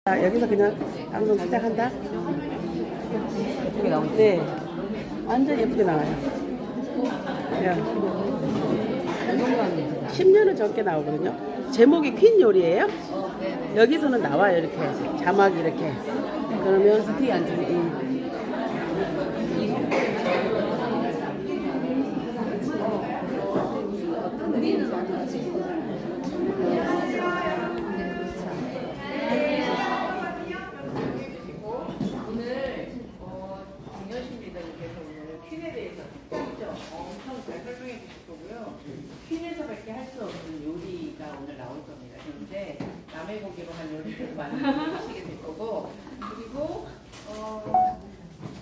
자, 여기서 그냥 방송 시작한다. 예쁘게 나오죠? 네, 완전 예쁘게 나와요. 야, 10년은 적게 나오거든요. 제목이 퀸 요리예요? 여기서는 나와요, 이렇게 자막이 이렇게. 그러면 스틱 안 주고. 퀸에서밖에 할 수 없는 요리가 오늘 나올 겁니다. 그런데 남의 고기로 한 요리를 많이 하시게 될 거고, 그리고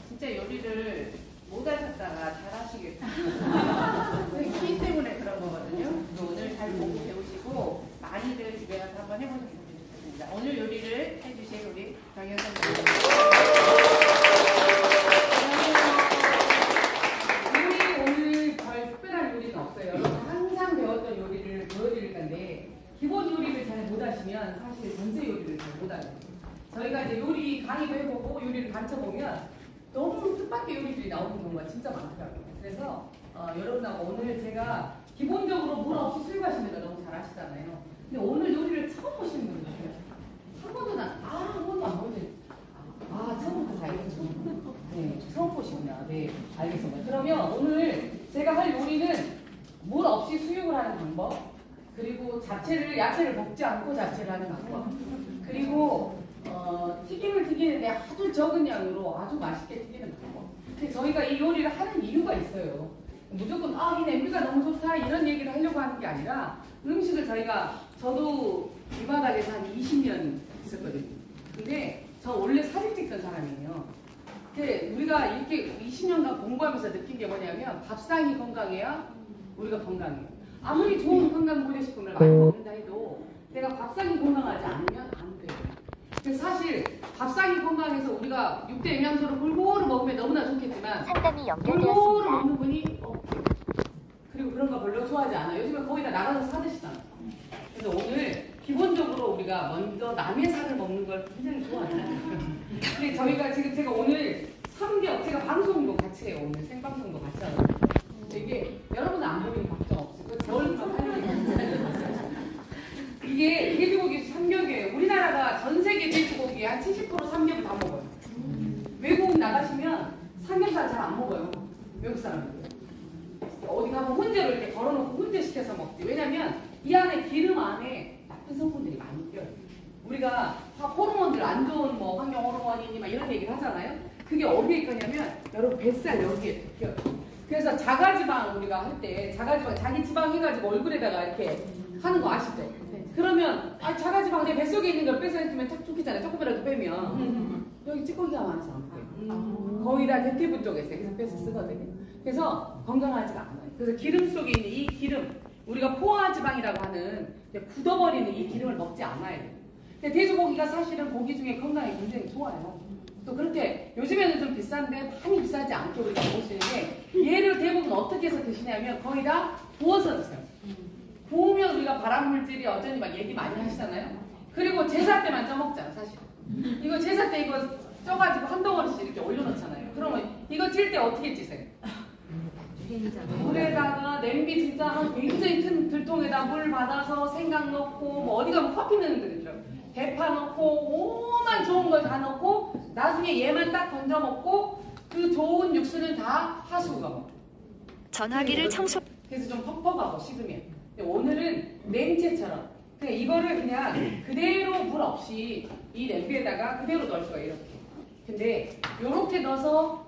진짜 요리를 못 하셨다가 잘 하시겠어요. 퀸 때문에 그런 거거든요. 오늘 잘 보고 배우시고 많이들 집에 가서 한번 해보셨으면 좋겠습니다. 오늘 요리를 해주실 우리 정현 선생님. 기본 요리를 잘 못하시면 사실 전체 요리를 잘 못하죠. 저희가 이제 요리 강의도 해보고 요리를 가르쳐보면 너무 뜻밖의 요리들이 나오는 경우가 진짜 많더라고요. 그래서 여러분하고 오늘 제가 기본적으로 물 없이 술 마시는 거 너무 잘 아시잖아요. 근데 오늘 요리를 처음 보시는 분들 있어요. 한 번도 한 번도 안 보지. 처음부터 다 이렇게 네, 처음 보시구나. 네, 알겠습니다. 그러면 오늘 제가 할 요리는 물 없이 수육을 하는 방법, 그리고 야채를 볶지 않고 잡채를 하는 방법, 그리고 튀김을 튀기는데 아주 적은 양으로 아주 맛있게 튀기는 방법. 근데 저희가 이 요리를 하는 이유가 있어요. 무조건 이 냄비가 너무 좋다 이런 얘기를 하려고 하는 게 아니라, 음식을 저도 이 바닥에서 한 20년 있었거든요. 근데 저 원래 사진 찍던 사람이에요. 근데 우리가 이렇게 20년간 공부하면서 느낀 게 뭐냐면, 밥상이 건강해야 우리가 건강해요. 아무리 좋은 건강 보조식품을 많이 먹는다 해도 내가 밥상이 건강하지 않으면 안 돼요. 그래서 사실 밥상이 건강해서 우리가 6대 영양소를 골고루 먹으면 너무나 좋겠지만, 상담이 골고루 연결되었습니다. 먹는 분이 없고, 그리고 그런 거 별로 좋아하지 않아요. 요즘은 거의 다 나가서 사 드시잖아요. 그래서 오늘 기본적으로 우리가 먼저 남의 살을 먹는 걸 굉장히 좋아하잖아요. 근데 저희가 지금 제가 오늘 3개월, 제가 방송도 같이 해요. 오늘 생방송도 같이 하거든요. 이게 여러분은 안 보이는 걱정 없어요. 저희만 하는 이게 돼지고기 삼겹이에요. 우리나라가 전 세계 돼지고기 한 70% 삼겹을 다 먹어요. 외국 나가시면 삼겹살 잘 안 먹어요. 외국 사람들. 어디 가면 혼재로 이렇게 걸어놓고 혼재 시켜서 먹지. 왜냐면 이 안에 기름 안에 나쁜 성분들이 많이 껴요. 우리가 호르몬들 안 좋은 환경 호르몬이니 막 이런 얘기를 하잖아요. 그게 어디에 있냐면 여러분 뱃살 여기에 껴요. 그래서 자가지방 우리가 할 때 자기 지방 해가지고 얼굴에다가 이렇게 하는 거 아시죠? 그러면 자가지방 내 뱃속에 있는 걸 빼서 해주면 딱 좋겠잖아요. 조금이라도 빼면 여기 찌꺼기가 많아서 안 빼요. 거의 다 대퇴부 쪽에서 여기서 빼서 쓰거든요. 그래서 건강하지가 않아요. 그래서 기름 속에 있는 이 기름, 우리가 포화지방이라고 하는 굳어버리는 이 기름을 먹지 않아야 돼요. 근데 돼지고기가 사실은 고기 중에 건강에 굉장히 좋아요. 또 그렇게 요즘에는 좀 비싼데 많이 비싸지 않게 우리가 먹을 수 있는데, 얘를 대부분 어떻게 해서 드시냐면 거의 다 구워서 드세요. 구우면 우리가 발암물질이 어쩌니 막 얘기 많이 하시잖아요. 그리고 제사 때만 쪄먹잖아 사실. 이거 제사 때 이거 쪄가지고 한 덩어리씩 이렇게 올려놓잖아요. 그러면 이거 찔 때 어떻게 찌세요? 물에다가 냄비 진짜 굉장히 큰 들통에다 물 받아서 생강 넣고 어디 가면 커피 넣는 데 있죠. 대파 넣고 오만 좋은 걸 다 넣고 나중에 얘만 딱 건져 먹고 그 좋은 육수는 다 하수구가 먹고. 전화기를 청소. 그래서 좀 퍽퍽하고 식으면. 근데 오늘은 냉채처럼 그냥 이거를 그냥 그대로 물 없이 이 냄비에다가 그대로 넣을 거예요. 이렇게. 근데 이렇게 넣어서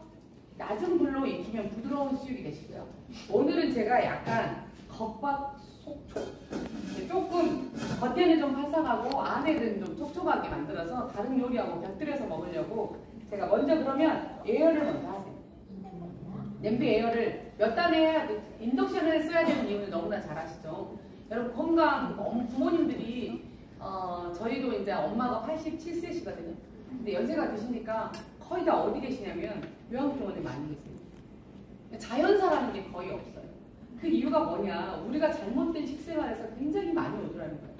낮은 불로 익히면 부드러운 수육이 되시고요. 오늘은 제가 약간 겉박 속촉, 조금 겉에는 좀 바삭하고 안에는 좀 촉촉하게 만들어서 다른 요리하고 곁들여서 먹으려고 제가 먼저 그러면 예열을 먼저 하세요. 냄비 예열을 몇 단에 해야 돼? 인덕션을 써야 되는 이유는 너무나 잘 아시죠? 여러분 건강, 부모님들이 저희도 이제 엄마가 87세시거든요. 근데 연세가 드시니까 거의 다 어디 계시냐면 요양병원에 많이 계세요. 자연사라는 게 거의 없어요. 그 이유가 뭐냐? 우리가 잘못된 식생활에서 굉장히 많이 오더라는 거예요.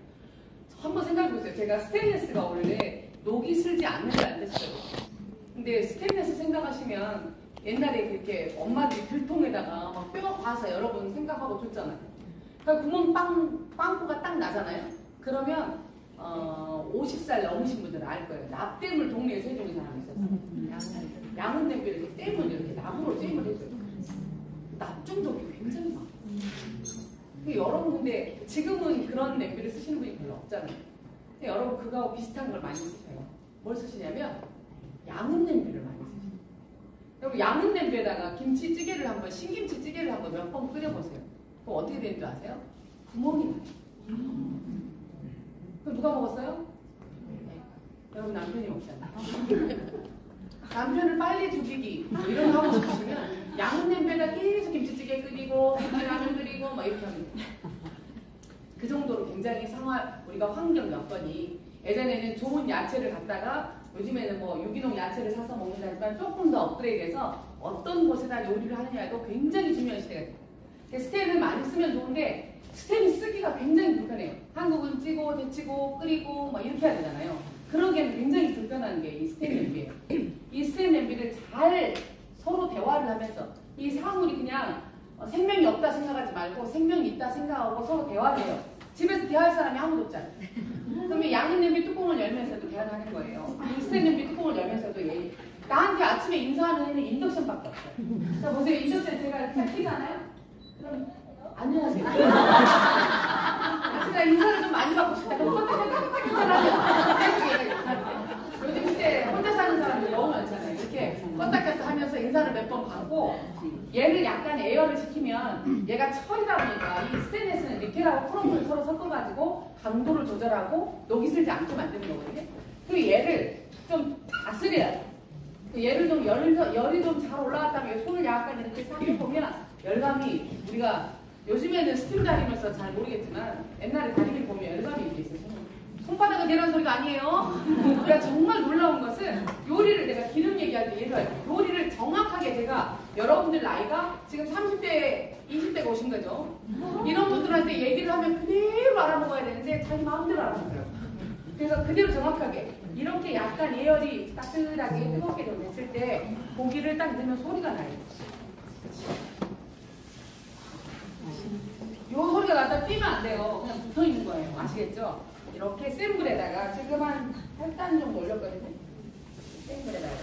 한번 생각해보세요. 제가 스테인리스가 원래 녹이 않는 게 안 됐어요. 근데 스테인레스 생각하시면 옛날에 그렇게 엄마들이 들통에다가 막 뼈가 과서 여러분 생각하고 줬잖아요. 그러니까 구멍 빵꾸가 딱 나잖아요. 그러면 50살 넘으신 분들은 알 거예요. 납땜을 동네에서 해주는 사람이 있었어요. 양은 냄비를 이렇게 땜을 이렇게 나무로 땜을 해줘요. 납중독이 굉장히 많아요. 여러분 근데 지금은 그런 냄비를 쓰시는 분이 별로 없잖아요. 근데 여러분 그거하고 비슷한 걸 많이 쓰셔요. 뭘 쓰시냐면 양은 냄비를 많이 쓰셔요. 여러분 양은 냄비에다가 김치찌개를 한번 신김치찌개를 한번 몇 번 끓여보세요. 그럼 어떻게 되는 줄 아세요? 구멍이 나요. 그럼 누가 먹었어요? 네. 여러분 남편이 먹잖아요. 남편을 빨리 죽이기 뭐 이런 거 하고 싶으시면 양은 냄비에다 계속 김치찌개 끓이고 라면 끓이고 막 이렇게 하면 돼요. 그 정도로 굉장히 우리가 환경 여건이 예전에는 좋은 야채를 갖다가 요즘에는 뭐 유기농 야채를 사서 먹는다지만 조금 더 업그레이드해서 어떤 곳에다 요리를 하느냐도 굉장히 중요한 시대가 돼요. 스텐을 많이 쓰면 좋은데 스텐이 쓰기가 굉장히 불편해요. 한국은 찌고 데치고 끓이고 막 이렇게 해야 되잖아요. 그러기에는 굉장히 불편한 게 이 스텐 냄비예요. 이 스텐 냄비를 잘 서로 대화를 하면서 이 사물이 그냥 생명이 없다 생각하지 말고 생명이 있다 생각하고 서로 대화를 해요. 집에서 대화할 사람이 아무도 없잖아요. 그러면 양은 냄비 뚜껑을 열면서도 대화를 하는 거예요. 스텐 냄비 뚜껑을 열면서도 나한테 아침에 인사하는 애는 인덕션밖에 없어요. 자 보세요. 인덕션 제가 이렇게 키잖아요. 그럼 안녕하세요. 제가 인사를 좀 많이 받고 싶다. 그럼 요즘 시대에 혼자 사는 사람들이 너무 많잖아요. 이렇게 껐다 하면서 인사를 몇 번 받고 얘를 약간 에어를 시키면 얘가 철이다 보니까 이 스테인레스는 니켈하고 크롬을 서로 섞어가지고 강도를 조절하고 녹이 슬지 않게 만드는 거거든요. 그리고 얘를 좀 다스려야 돼. 얘를 좀 열이 좀 잘 올라갔다면 손을 약간 이렇게 싹 해보면 열감이 우리가 요즘에는 스팀 다리면서 잘 모르겠지만 옛날에 다리를 보면 열감이 이렇게 있어요. 손바닥을 내려는 소리가 아니에요. 우리가 정말 놀라운 것은 요리를 내가 기름 얘기할 때 예를 요리를 정확하게 제가 여러분들 나이가 지금 30대, 20대가 오신 거죠. 이런 분들한테 얘기를 하면 그대로 알아먹어야 되는데 자기 마음대로 알아먹어요. 그래서 그대로 정확하게 이렇게 약간 예열이 따뜻하게 뜨겁게 좀 됐을 때 고기를 딱 넣으면 소리가 나요. 요 소리가 나다 뛰면 안 돼요. 그냥 붙어 있는 거예요. 아시겠죠? 이렇게 센 불에다가 지금 한 8단 정도 올렸거든요. 센 불에다가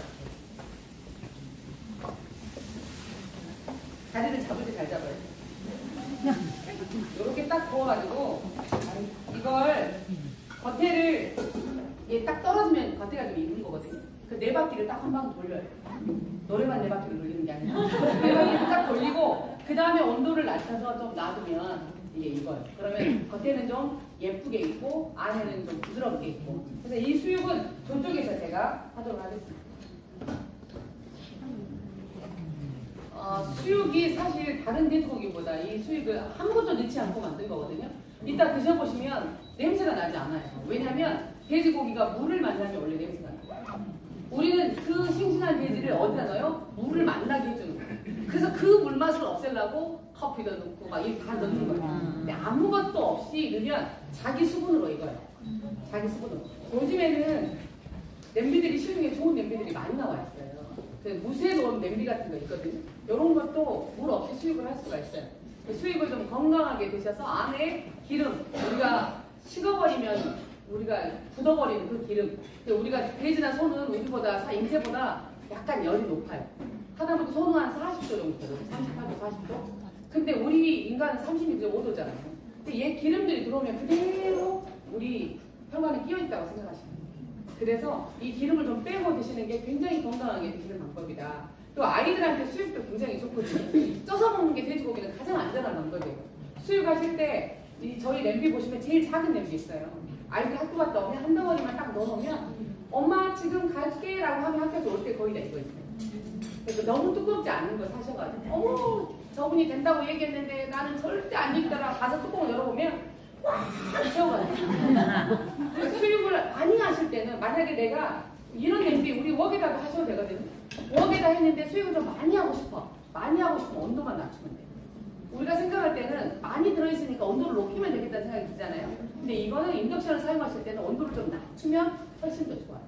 다리를 잡을 때 잘 잡아요. 이렇게 딱 구워가지고 이걸 겉에를 딱 떨어지면 겉에가 좀 익은 거거든요. 그 네 바퀴를 딱 한 방 돌려요. 노래만 네 바퀴를 돌리는 게 아니라 네 바퀴를 딱 돌리고 그 다음에 온도를 낮춰서 좀 놔두면 이게 익어요. 그러면 겉에는 좀 예쁘게 익고 안에는 좀 부드럽게 익고. 그래서 이 수육은 저쪽에서 제가 하도록 하겠습니다. 수육이 사실 다른 돼지고기보다 이 수육을 아무것도 넣지 않고 만든 거거든요. 이따 드셔보시면 냄새가 나지 않아요. 왜냐하면 돼지고기가 물을 만나면 원래 냄새가 나요. 우리는 그 싱싱한 돼지를 어디다 넣어요? 물을 만나게 해주는 거예요. 그래서 그 물맛을 없애려고 커피도 넣고 막 이렇게 다 넣는 거예요. 근데 아무것도 없이 넣으면 자기 수분으로 익어요. 자기 수분으로. 요즘에는 냄비들이 시중에 좋은 냄비들이 많이 나와 있어요. 그 무쇠 놓은 냄비 같은 거 있거든요. 이런 것도 물 없이 수육을 할 수가 있어요. 수육을 좀 건강하게 드셔서 안에 기름, 우리가 식어버리면 우리가 굳어버리는 그 기름. 우리가 돼지나 소는 우리보다 인체보다 약간 열이 높아요. 하다못해 소는 한 40도 정도 되거든요. 38도, 40도. 근데 우리 인간은 36.5도잖아요. 근데 얘 기름들이 들어오면 그대로 우리 혈관에 끼어있다고 생각하시면 돼요. 그래서 이 기름을 좀 빼고 드시는 게 굉장히 건강하게 드시는 방법이다. 또 아이들한테 수육도 굉장히 좋거든요. 쪄서 먹는 게 돼지고기는 가장 안전한 방법이에요. 수육 하실 때 저희 냄비 보시면 제일 작은 냄비 있어요. 아이들 학교 갔다 오면 한 덩어리만 딱 넣어놓으면 엄마 지금 갈게 라고 하면 학교에서 올 때 거의 다 이거 있어요. 그래서 너무 두껍지 않은 거 사셔가지고 어머 저분이 된다고 얘기했는데 나는 절대 안 되겠다라 가서 뚜껑을 열어보면 꽉 채워가지고 수육을 많이 하실 때는 만약에 내가 이런 냄비 우리 웍에다도 하셔도 되거든요. 웍에다 했는데 수육을 좀 많이 하고 싶어. 많이 하고 싶으면 온도만 낮추면 돼요. 우리가 생각할 때는 많이 들어있으니까 온도를 높이면 되겠다는 생각이 들잖아요. 근데 이거는 인덕션을 사용하실 때는 온도를 좀 낮추면 훨씬 더 좋아요.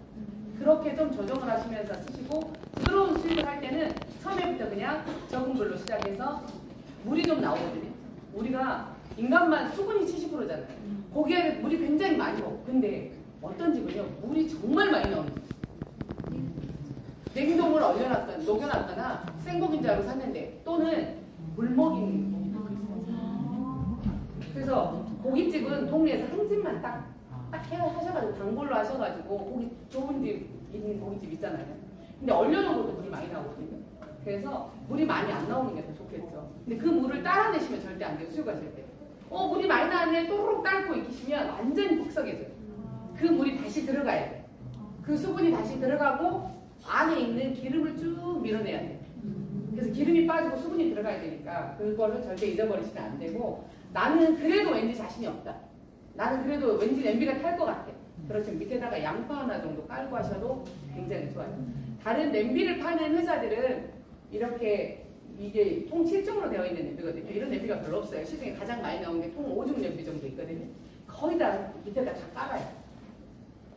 그렇게 좀 조정을 하시면서 쓰시고 부드러운 수육을 할 때는 처음에부터 그냥 적은 불로 시작해서 물이 좀 나오거든요. 우리가 인간만 수분이 70%잖아요. 고기에 물이 굉장히 많이 먹고 근데 어떤 집은요 물이 정말 많이 나오는 거예요. 냉동을 얼려놨거나 녹여놨거나 생고기인 줄 알고 샀는데 또는 물 먹인 고기도 있어요. 그래서 고깃집은 동네에서 한 집만 딱 하셔가지고 단골로 하셔가지고 고기 좋은 집 있는 고깃집 있잖아요. 근데 얼려놓은 것도 물이 많이 나오거든요. 그래서 물이 많이 안 나오는 게 더 좋겠죠. 근데 그 물을 따라내시면 절대 안 돼요. 수육하실 때. 물이 많이 나왔네 또르륵 따르고 익히시면 완전히 푹석해져요. 그 물이 다시 들어가야 돼요. 그 수분이 다시 들어가고 안에 있는 기름을 쭉 밀어내야 돼요. 그래서 기름이 빠지고 수분이 들어가야 되니까 그거를 절대 잊어버리시면 안 되고 나는 그래도 왠지 자신이 없다. 나는 그래도 왠지 냄비가 탈 것 같아. 그렇지만 밑에다가 양파 하나 정도 깔고 하셔도 굉장히 좋아요. 다른 냄비를 파는 회사들은 이렇게 이게 통 7종으로 되어 있는 냄비거든요. 이런 냄비가 별로 없어요. 시중에 가장 많이 나오는 게 통 5중 냄비 정도 있거든요. 거의 다 밑에다 다 깔아요.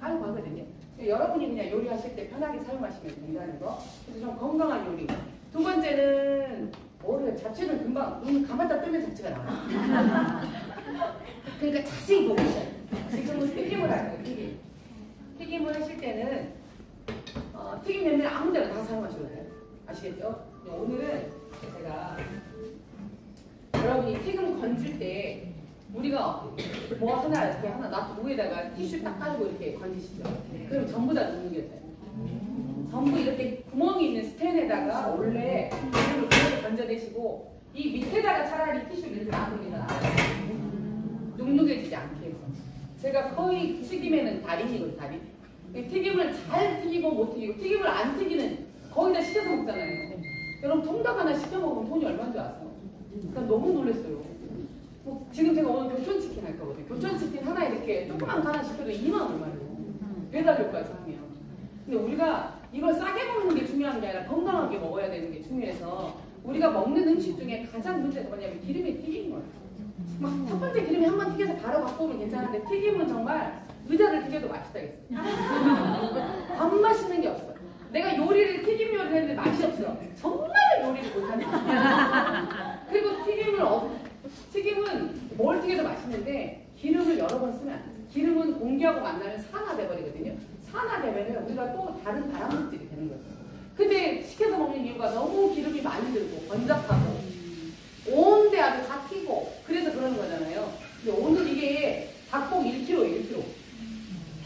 깔고 하거든요. 여러분이 그냥 요리하실 때 편하게 사용하시면 된다는 거. 그래서 좀 건강한 요리. 두 번째는 뭐를 잡채는 금방 눈 감았다 뜨면 잡채가 나와요. 그러니까 자세히 보고 있어요. 지금은 튀김을 할 거예요. 튀김을 하실 때는 튀김 냄비는 아무 데나 다 사용하셔도 돼요. 아시겠죠? 오늘은 제가 여러분이 튀김 건질 때 우리가 뭐 하나 이렇게 하나 놔두고 위에다가 티슈 딱 깔고 이렇게 건지시죠. 그럼 전부 다 녹여져요. 전부 이렇게 구멍이 있는 스텐에다가 원래 기름을 그대로 건져내시고 이 밑에다가 차라리 티슈를 이렇게 놔두는 게 나아요. 눅눅해지지 않게 해서. 제가 거의 튀김에는 달인이거든요. 달인. 튀김을 잘 튀기고 못 튀기고 튀김을 안 튀기는 거기다 시켜서 먹잖아요. 여러분 통닭 하나 시켜 먹으면 돈이 얼마인 줄 아세요? 난 너무 놀랐어요. 지금 제가 오늘 교촌치킨 할 거거든요. 교촌치킨 하나 이렇게 조그만 거 하나 시켜도 2만 얼마예요. 배달료까지 하면. 근데 우리가 이걸 싸게 먹는 게 중요한 게 아니라 건강하게 먹어야 되는 게 중요해서 우리가 먹는 음식 중에 가장 문제가 뭐냐면 기름에 튀긴 거예요. 막 첫 번째 기름에 한 번 튀겨서 바로 갖고 오면 괜찮은데 튀김은 정말 의자를 튀겨도 맛있다겠어요. 안 맛있는 게 없어. 내가 요리를 튀김 요리를 했는데 맛이 없어. 정말 요리를 못하는 거야. 그리고 튀김은 뭘 튀겨도 맛있는데 기름을 여러 번 쓰면 안 돼. 기름은 공기하고 만나면 산화돼버리거든요. 산화되면 우리가 또 다른 발암물질이 되는 거죠. 근데 시켜서 먹는 이유가 너무 기름이 많이 들고 번잡하고 온 데 아주 다 튀고 그래서 그러는 거잖아요. 근데 오늘 이게 닭봉 1kg.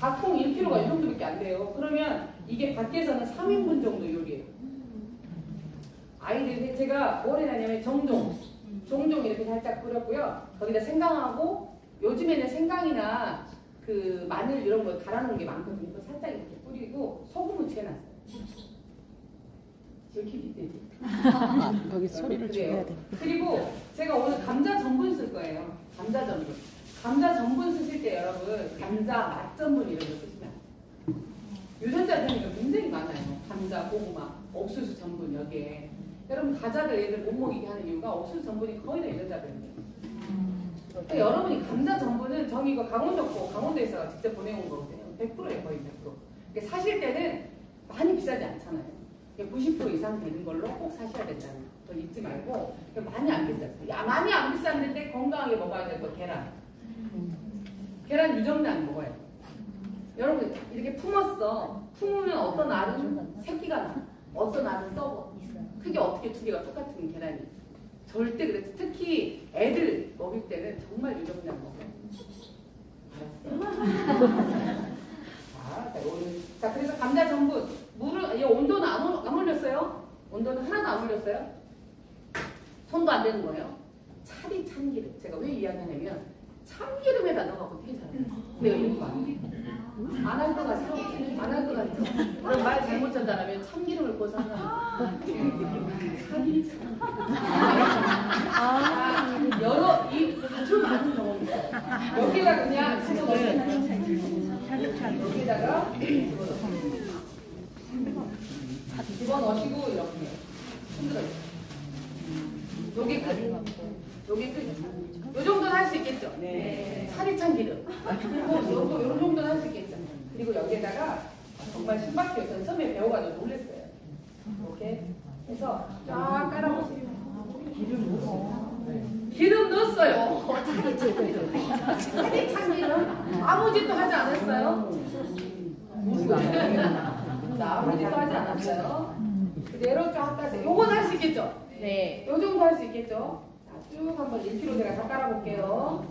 닭봉 1kg가 이 정도밖에 안 돼요. 그러면 이게 밖에서는 3인분 정도 요리예요. 아이들이 제가 뭘 해놨냐면 종종 이렇게 살짝 뿌렸고요. 거기다 생강하고 요즘에는 생강이나 그 마늘 이런 거 갈아놓은 게 많거든요. 살짝 이렇게 뿌리고 소금을 튀겨놨어요. 들키기 때문에. 거기 소리를 줄여야 돼. 그리고 제가 오늘 감자 전분 쓸 거예요. 감자 전분. 감자 전분 쓰실 때 여러분 감자 맛 전분 이런 거 쓰시면 유전자 변이가 굉장히 많아요. 감자, 고구마, 옥수수 전분 여기에. 여러분 가자들 애들 못 먹이게 하는 이유가 옥수수 전분이 거의 다 유전자 변이에요. 그러니까 여러분이 감자 전분은 저기 이거 강원도에서 직접 보내온 거거든요. 100%예요. 거의 100%. 사실 때는 많이 비싸지 않잖아요. 90% 이상 되는 걸로 꼭 사셔야 된다는 거 잊지 말고 많이 안 비쌌어요. 많이 안 비쌌는데 건강하게 먹어야 될 거 계란. 계란 이 정도 안 먹어요. 여러분 이렇게 품으면 어떤 알은 새끼가 나, 어떤 알은 썩어. 그게 어떻게 두 개가 똑같은 계란이. 절대 그래. 특히 애들 먹일 때는 정말 유정량 먹어요. 자, 그래서 감자 전분 물을 이 온도는 안 올렸어요. 온도는 하나도 안 올렸어요. 손도 안 되는 거예요. 차리 참기름. 제가 왜 이야기하냐면 참기름에다 넣어갖고 되게 잘해요. 내가 이거 안 할 것 같죠? 안 할 것 같죠? 그럼 말 잘못 전달하면 참기름을 꽂아 하나. 참기름. 여러 이 아주 많은 경험이 있어요. 여기다 그냥 여기다가 집어넣으시고 이렇게 흔들어요. 요게 끝. 요게 끝. 요 정도는 할 수 있겠죠? 네. 차리찬 기름. 그리고 요 정도는 할 수 있겠죠? 그리고 여기에다가 정말 신박해요. 저는 처음에 배워가지고 놀랐어요. 이렇게 해서 쫙 깔아보세요. 기름 넣었어요. 차디 참기름 아무 짓도 하지 않았어요. 아무 짓도 하지 않았어요. 그대로 쫙 따세요. 요건 할 수 있겠죠? 네. 요 정도 할 수 있겠죠? 자, 쭉 한번 1kg 제가 다 깔아볼게요.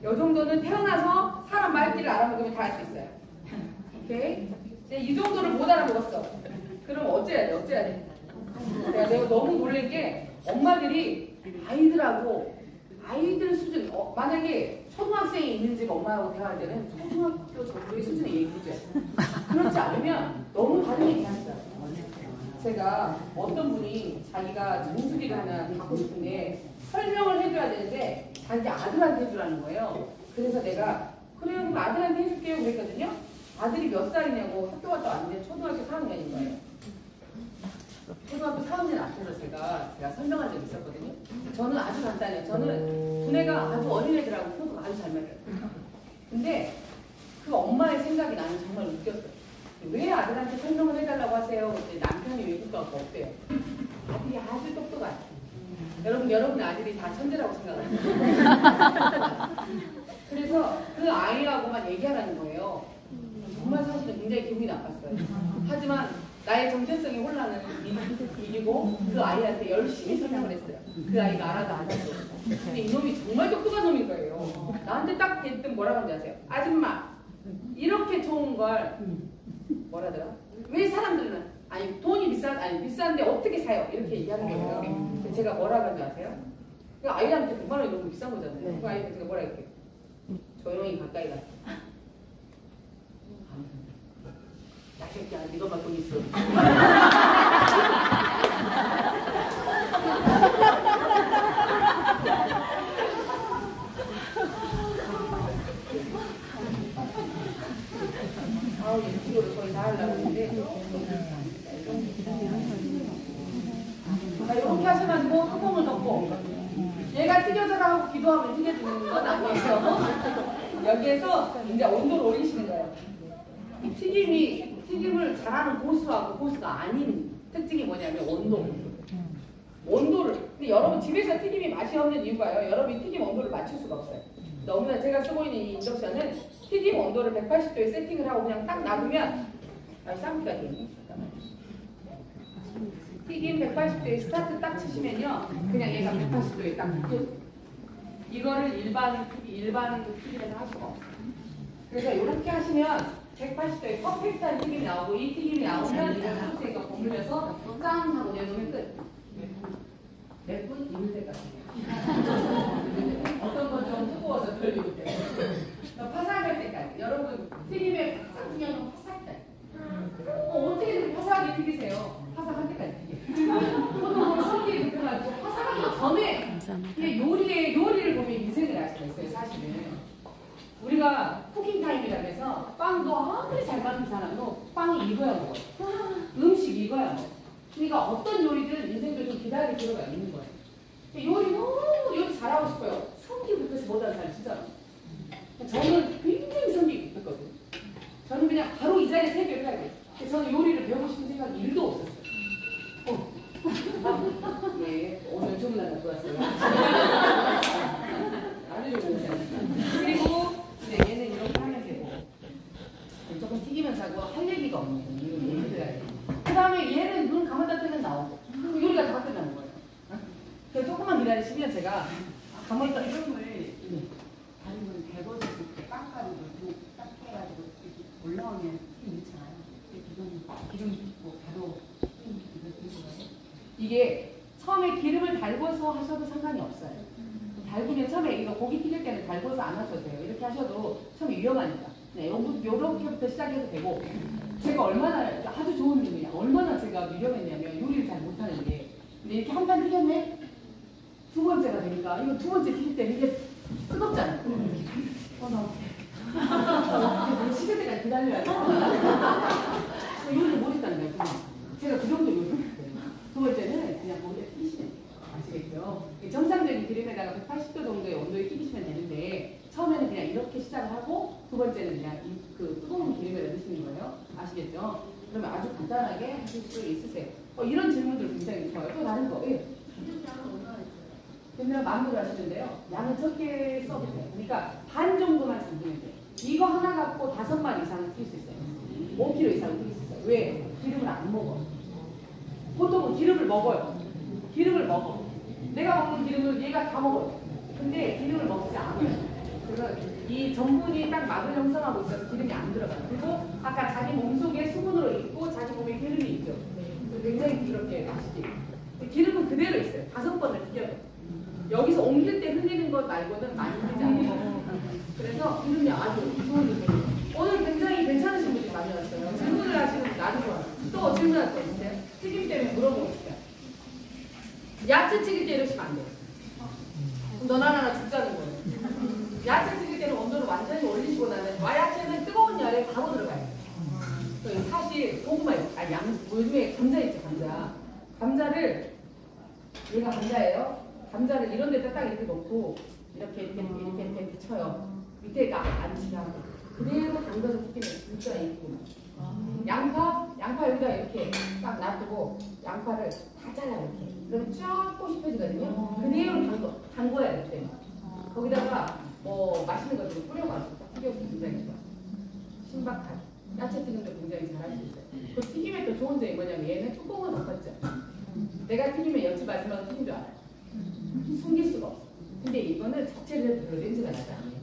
요 정도는 태어나서 사람 말귀를 알아먹으면 다 할 수 있어요. 오케이? 근데 이 정도를 못 알아먹었어. 그럼 어째야 돼? 어째야 돼? 내가 너무 놀랄 게 엄마들이 아이들 수준, 만약에 초등학생이 있는 집 엄마하고 대화할 때는 초등학교 정도의 수준의 얘기죠. 그렇지 않으면 너무 다른 얘기 하시더라고요. 제가 어떤 분이 자기가 정수기를 하나 갖고 싶은데 설명을 해줘야 되는데 자기 아들한테 해주라는 거예요. 그래서 내가 그래요 그럼 아들한테 해줄게요 그랬거든요. 아들이 몇 살이냐고 학교 갔다 왔는데 초등학교 4학년인 거예요. 초등학교 4학년 앞에서 제가 설명한 적이 있었거든요. 저는 아주 간단해요. 저는 두뇌가 아주 어린애들하고 코드가 아주 잘 맞아요. 근데 그 엄마의 생각이 나는 정말 웃겼어요. 왜 아들한테 설명을 해달라고 하세요? 근데 남편이 외국가가 없대요. 아들이 아주 똑똑하죠. 여러분 아들이 다 천재라고 생각하세요. 그래서 그 아이하고만 얘기하라는 거예요. 정말 사실은 굉장히 기분이 나빴어요. 하지만 나의 정체성의 혼란을 이기고 그 아이한테 열심히 설명을 했어요. 그 아이가 알아도 안 알아도. 근데 이놈이 정말 똑똑한 놈인 거예요. 나한테 딱 대뜸 뭐라고 하는지 아세요? 아줌마 이렇게 좋은 걸 뭐라더라? 왜 사람들은 아니 돈이 비싼데 어떻게 사요? 이렇게 얘기하는 거예요. 제가 뭐라고 하는지 아세요? 그 아이한테 100만 원이 너무 비싼 거잖아요. 그 아이한테 제가 뭐라 할게요? 조용히 가까이 가. 야 새끼야 네가만 돈 있어. 아우 1kg를 거의 다 하려고 했는데 이렇게 하셔가지고 뚜껑을 덮고 얘가 튀겨져라 하고 기도하면 튀겨지는 건 아니에요. 여기에서 이제 온도를 올리시는 거예요. 이 튀김을 잘하는 고수하고 고수가 아닌 특징이 뭐냐면 온도를. 근데 여러분 집에서 튀김이 맛이 없는 이유가요. 여러분이 튀김 온도를 맞출 수가 없어요. 너무나 제가 쓰고 있는 이 인덕션은 튀김 온도를 180도에 세팅을 하고 그냥 딱 놔두면 쌍피가 되니? 튀김 180도에 스타트 딱 치시면요. 그냥 얘가 180도에 딱 붙여요. 이거를 일반 튀김에서 할 수가 없어요. 그래서 이렇게 하시면 180도에 퍼펙트한 튀김이 나오고 이 튀김이 나오면 이거 소스에 버무려서 짠 하고 내놓으면 끝. 몇 분? 이물 때까지. 어떤 건 좀 뜨거워서 덜 익을 때. 파삭할 때까지. 여러분 튀김에 싹 튀겨놓으면 파삭할 때. 어떻게 이렇게 파삭하게 튀기세요? 파삭할 때까지 튀겨요. 보통 성질이 불편하고 파삭하기 전에 이게 요리를 보면 인생을 알 수가 있어요. 사실은. 우리가 쿠킹타임이라고 해서 빵도 아무리 잘 만든 사람도 빵이 익어야 먹어요. 음식이 익어야 먹어요. 그러니까 어떤 요리든 인생도 좀 기다릴 필요가 있는 거예요. 요리 잘하고 싶어요. 성기 급해서 못하는 사람 진짜. 저는 굉장히 성기 급했거든요. 저는 그냥 바로 이 자리에 새벽에 해야 돼요. 저는 요리를 배우고 싶은 생각이 1도 없었어요. 네, 오늘 주문하다 들어왔어요. 아주 좋은 그리고 이제 얘는 이렇게 하면 되고 조금 튀기면서 하고 할 얘기가 없는 거예요. 그 다음에 얘는 눈 감았다 뜨면 나오고 요리가 다 끝나는 거예요. 그래서 조금만 기다리시면 제가 가만히 있다 이름을 다리를 대버렸을 때 빵가루를 딱 해가지고 올라오면 튀김 있잖아요. 기름 붓고 바로 튀김 들고 가요. 이게 처음에 기름을 달궈서 하셔도 상관이 없어요. 달구면 처음에 이거 고기 튀길 때는 달궈서 안 하셔도 돼요. 이렇게 하셔도 처음에 위험하니까. 네, 요렇게부터 시작해도 되고 제가 얼마나 아주 좋은 일이냐 얼마나 제가 위험했냐면 요리를 잘 못하는 게 근데 이렇게 한 판 튀겼네? 두 번째가 되니까 이거 두 번째 튀길 때는 이게 뜨겁잖아요. 나 식을 때까지 기다려야 돼. 요리를 못했다는 거예요. 제가 그 정도 요리를 못해요. 두 번째는 그냥 거기에 튀기시면 돼요. 아시겠죠? 정상적인 기름에다가 180도 정도의 온도에 튀기시면 되는데 처음에는 그냥 이렇게 시작을 하고 두 번째는 그냥 그 뜨거운 기름에다 간단하게 하실 수 있으세요. 이런 질문들 굉장히 좋아요. 또 다른 거. 예. 그냥 마음대로 하시는데요. 양은 적게 써도 돼요. 그러니까 반 정도만 잠그면 돼요. 이거 하나 갖고 5마리 이상은 튀길 수 있어요. 5kg 이상은 튀길 수 있어요. 왜? 기름을 안 먹어. 보통은 기름을 먹어요. 기름을 먹어. 내가 먹는 기름을 얘가 다 먹어요. 근데 기름을 먹지 않아요. 그래서 이 전분이 딱 막을 형성하고 있어서 기름이 안 들어가요. 그리고 아까 자기 몸속에 수분으로 있고 자기 몸에 기름이 있죠. 굉장히 이렇게 맛있게. 기름은 그대로 있어요. 5번을 튀겨요. 여기서 옮길 때 흘리는 것 말고는 많이 흘리지 않아요. 그래서 기름이 아주 좋은 기름이에요. 오늘 굉장히 괜찮으신 분들이 많이 왔어요. 질문을 하시는 분 아주 좋아요. 또 질문할 거 있으세요? 튀김 때문에 물어보고 싶어요. 야채 튀길 때 이러시면 안 돼요. 그럼 너나 나나 죽자는 거예요. 야채 튀길 때는 온도를 완전히 올리시고 나면 와야채는 뜨거운 열에 바로 들어가요. 사실 고구마요. 요즘에 감자 있죠, 감자. 감자를 얘가 감자예요. 감자를 이런 데다 딱 이렇게 놓고 이렇게 쳐요. 밑에가 안 치게 하고 그대로 담가서 튀기면 진짜 이쁘고. 양파 여기다 이렇게 딱 놔두고 양파를 다 잘라 이렇게. 그러면 쫙 꽃이 펴지거든요. 그대로 담궈야 돼. 거기다가 뭐 맛있는 것들 뿌려가지고 딱 튀겨서 굉장히 좋아. 신박한 야채 튀김도 굉장히 잘할 수 있어요. 그 튀김의 또 좋은 점이 뭐냐면 얘는 뚜껑을 덮었죠. 내가 튀기면 옆집 마지막에 튀긴 줄 알아요. 숨길 수가 없어. 근데 이거는 자체를 별로 냄새가 나지 않아요.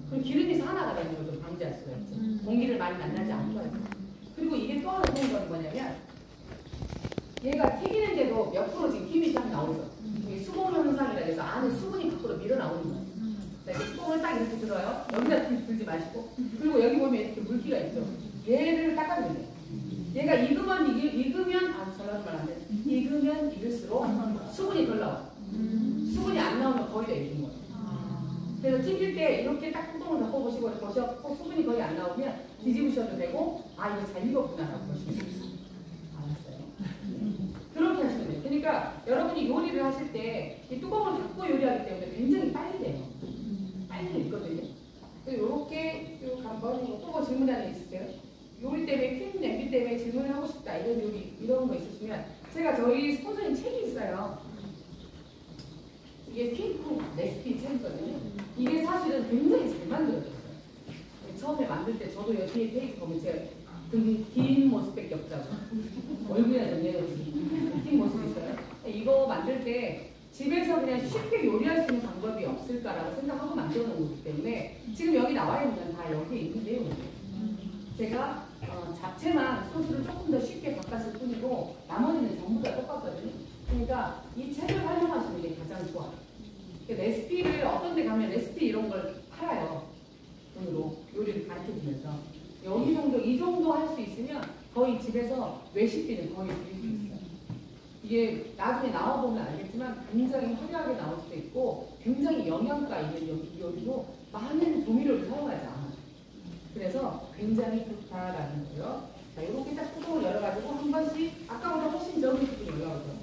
그리고 기름이 살아나가는 걸 좀 방지할 수가 있죠. 공기를 많이 만나지 않게 하죠. 그리고 이게 또 하나 좋은 건 뭐냐면 얘가 튀기는데도 몇 프로 지금 힘이 딱 나오죠. 이게 수분 현상이라 해서 안에 수분이 밖으로 밀어 나오는 거예요. 자, 이렇게 뚜껑을 딱 이렇게 들어요. 여기다 들지 마시고. 그리고 여기 보면 이렇게 물기가 있죠. 얘를 닦아주면 돼요. 얘가 익으면 전화하지 말안 돼. 익으면 익을수록 수분이 덜 나와. 수분이 안 나오면 거의 다 익은 거예요. 그래서 튀길 때 이렇게 딱 뚜껑을 덮어보시고 보셔서 수분이 거의 안 나오면 뒤집으셔도 되고 이거 잘 익었구나라고 보시면 돼요. 알았어요? 그렇게 하시면 돼요. 그러니까 여러분이 요리를 하실 때 이 뚜껑을 닫고 요리하기 때문에 굉장히 빨리 돼요. 빨리 익거든요. 이렇게 쭉 한번 또 뭐 질문하는 게 있으세요? 요리 때문에 퀸 냄비 때문에 질문을 하고 싶다 이런 요리 이런 거 있으시면 제가 저희 스폰서님 책이 있어요. 이게 퀸쿡 레시피 책이거든요. 이게 사실은 굉장히 잘 만들어졌어요. 처음에 만들 때 저도 여기 페이지 보면 제가 긴 모습밖에 없다고 얼굴이나 정리해가지고 긴 모습 있어요. 이거 만들 때 집에서 그냥 쉽게 요리할 수 있는 방법이 없을까라고 생각하고 만들어 놓은 거기 때문에 지금 여기 나와 있는 건 다 여기에 있는 내용이에요. 제가 잡채만 소스를 조금 더 쉽게 바꿨을 뿐이고 나머지는 전부 다 똑같거든요. 그러니까 이 책을 활용하시는 게 가장 좋아요. 레시피를 어떤 데 가면 레시피 이런 걸 팔아요. 돈으로 요리를 가르쳐주면서 여기 정도 이 정도 할 수 있으면 거의 집에서 레시피는 거의 드릴 수 있어요. 이게 나중에 나와보면 알겠지만 굉장히 화려하게 나올 수도 있고 굉장히 영양가 있는 요리로 많은 조미료를 사용하지 않아요. 그래서 굉장히 좋다라는 거예요. 자, 이렇게 딱 뚜껑을 열어가지고 한 번씩 아까보다 훨씬 적은 수준이 올라오죠.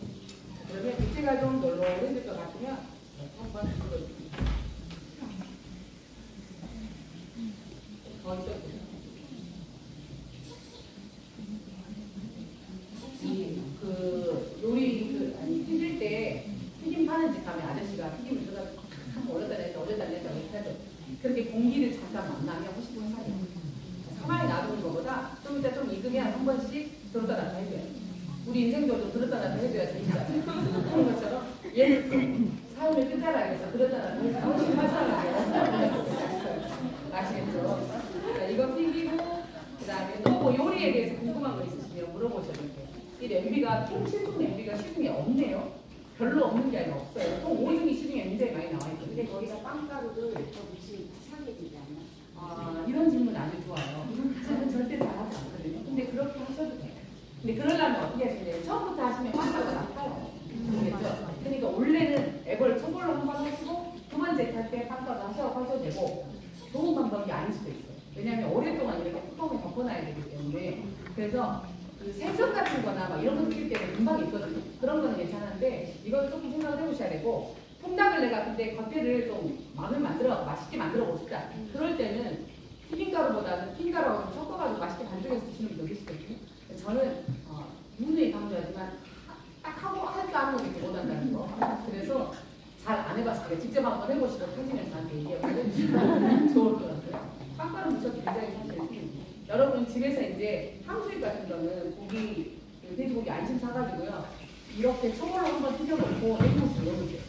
그러면 밑에가 좀 널널해질 것 같으면 한번 불러주세요. 더 있어요. 요리 튀길 때 튀김 파는 집 가면 아저씨가 튀김을 들어가 한번 올렸다 냈다 이렇게 하죠. 그렇게 공기를 잠깐 만나면 훨씬 더 살아요. 가만히 놔두는 것보다 좀 이따 좀 익으면 한 번씩 들었다 놨다 해줘요. 우리 인생도 좀 들었다 놨다 해줘야 재밌잖아요. 그런 것처럼 얘를 삶을 끝자라 해서 들었다 놨다 해서 훨씬 활성화돼요. 아시겠죠? 자, 이거 튀기고 그 다음에 또 뭐 요리에 대해서 궁금한 거 있으시면 물어보셔도 돼요. 이 냄비가 통실통 냄비가 시중에 없네요. 별로 없는 게 아니라 없어요. 통 오중이 시중에 굉장히 많이 나와 있거든요. 근데 거기다 빵가루를 더 묻히면 상해지지 않나? 이런 질문 아주 좋아요. 저는 절대 잘하지 않거든요. 근데 그렇게 하셔도 돼요. 근데 그러려면 어떻게 하시냐면 처음부터 하시면 빵가루가 나빠요. 그렇죠? 그러니까 원래는 앱을 초벌로 한번 하시고 두 번째 탈 때 빵가루 하셔도 되고 좋은 방법이 아닐 수도 있어요. 왜냐하면 오랫동안 이렇게 뚜껑에 덮어놔야 되기 때문에. 그래서 그 생선 같은 거나 막 이런 거 튀길 때는 금방 있거든요. 그런 거는 괜찮은데 이걸 조금 생각을 해보셔야 되고 통닭을 내가 근데 겉에를 좀 맛있게 만들어 보고 싶다. 그럴 때는 튀김가루보다는 튀김가루하고 좀 섞어가지고 맛있게 반죽해서 드시는 분도 계시거든요. 저는 중요하지만 딱 하고 할 줄 아는 거 이렇게 못한다는 거. 그래서 잘 안 해봤을 때 직접 한번 해보시고 터지면 저한테 얘기해보시면 좋을 것 같아요. 빵가루 무척 굉장히 사실 여러분 집에서 이제 탕수육 같은 거는 고기, 돼지고기 안심 사가지고요. 이렇게 초벌로 한번 튀겨놓고 냉동실에 넣어주세요.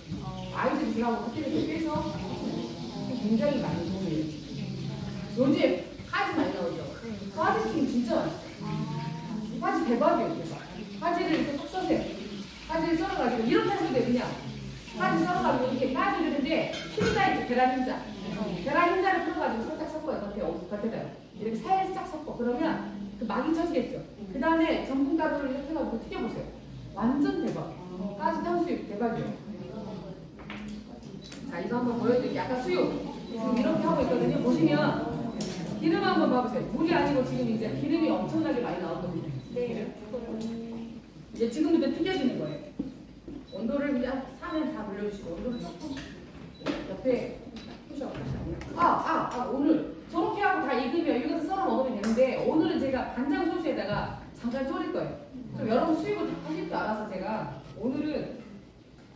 아이들이 들어가고 그때 빼서 굉장히 많이 도움이 돼요. 요즘에 파지 많이 나오죠. 파지튀김 진짜 맛있어요. 파지 대박이에요, 대박. 파지를 이렇게 톡 써세요. 파지를 썰어가지고 이렇게 하시면 돼요, 그냥. 파지 썰어가지고 이렇게 파지를 했는데 흰자 있죠, 계란 흰자. 계란 흰자를 풀어가지고 살짝 섞어요, 겉에다가. 이렇게 살짝 섞어. 그러면 그 막이 쳐지겠죠. 그 다음에 전분가루를 이렇게 해가지고 튀겨보세요. 완전 대박. 까지 탕수육 대박이에요. 자, 이거 한번 보여드릴게요. 아까 수육. 지금 이렇게 하고 있거든요. 보시면 기름 한번 봐보세요. 물이 아니고 지금 이제 기름이 엄청나게 많이 나왔거든요. 네. 이제 지금부터 튀겨지는 거예요. 온도를 그냥 3에 다 돌려주시고 온도를 조금 옆에 푸셔. 오늘 저렇게 하고 다 익으면 이것을 썰어 먹으면 되는데 오늘은 제가 간장 소스에다가 잠깐 졸일 거예요. 좀 여러분 수육을 다 하실 줄 알아서 제가 오늘은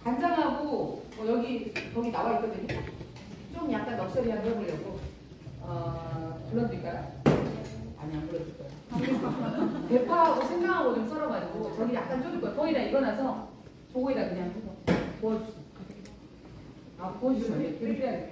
간장하고 뭐 여기 거기 나와 있거든요. 좀 약간 럭셔리하게 해보려고 불러드릴까요? 아니 안 불러드릴 거예요. 대파하고 생강하고 좀 썰어가지고 저기 약간 졸일 거예요. 거의 다 익어나서 저거에다 그냥 부어주세요. 부어주시면 돼요. 그렇게 해야 돼요.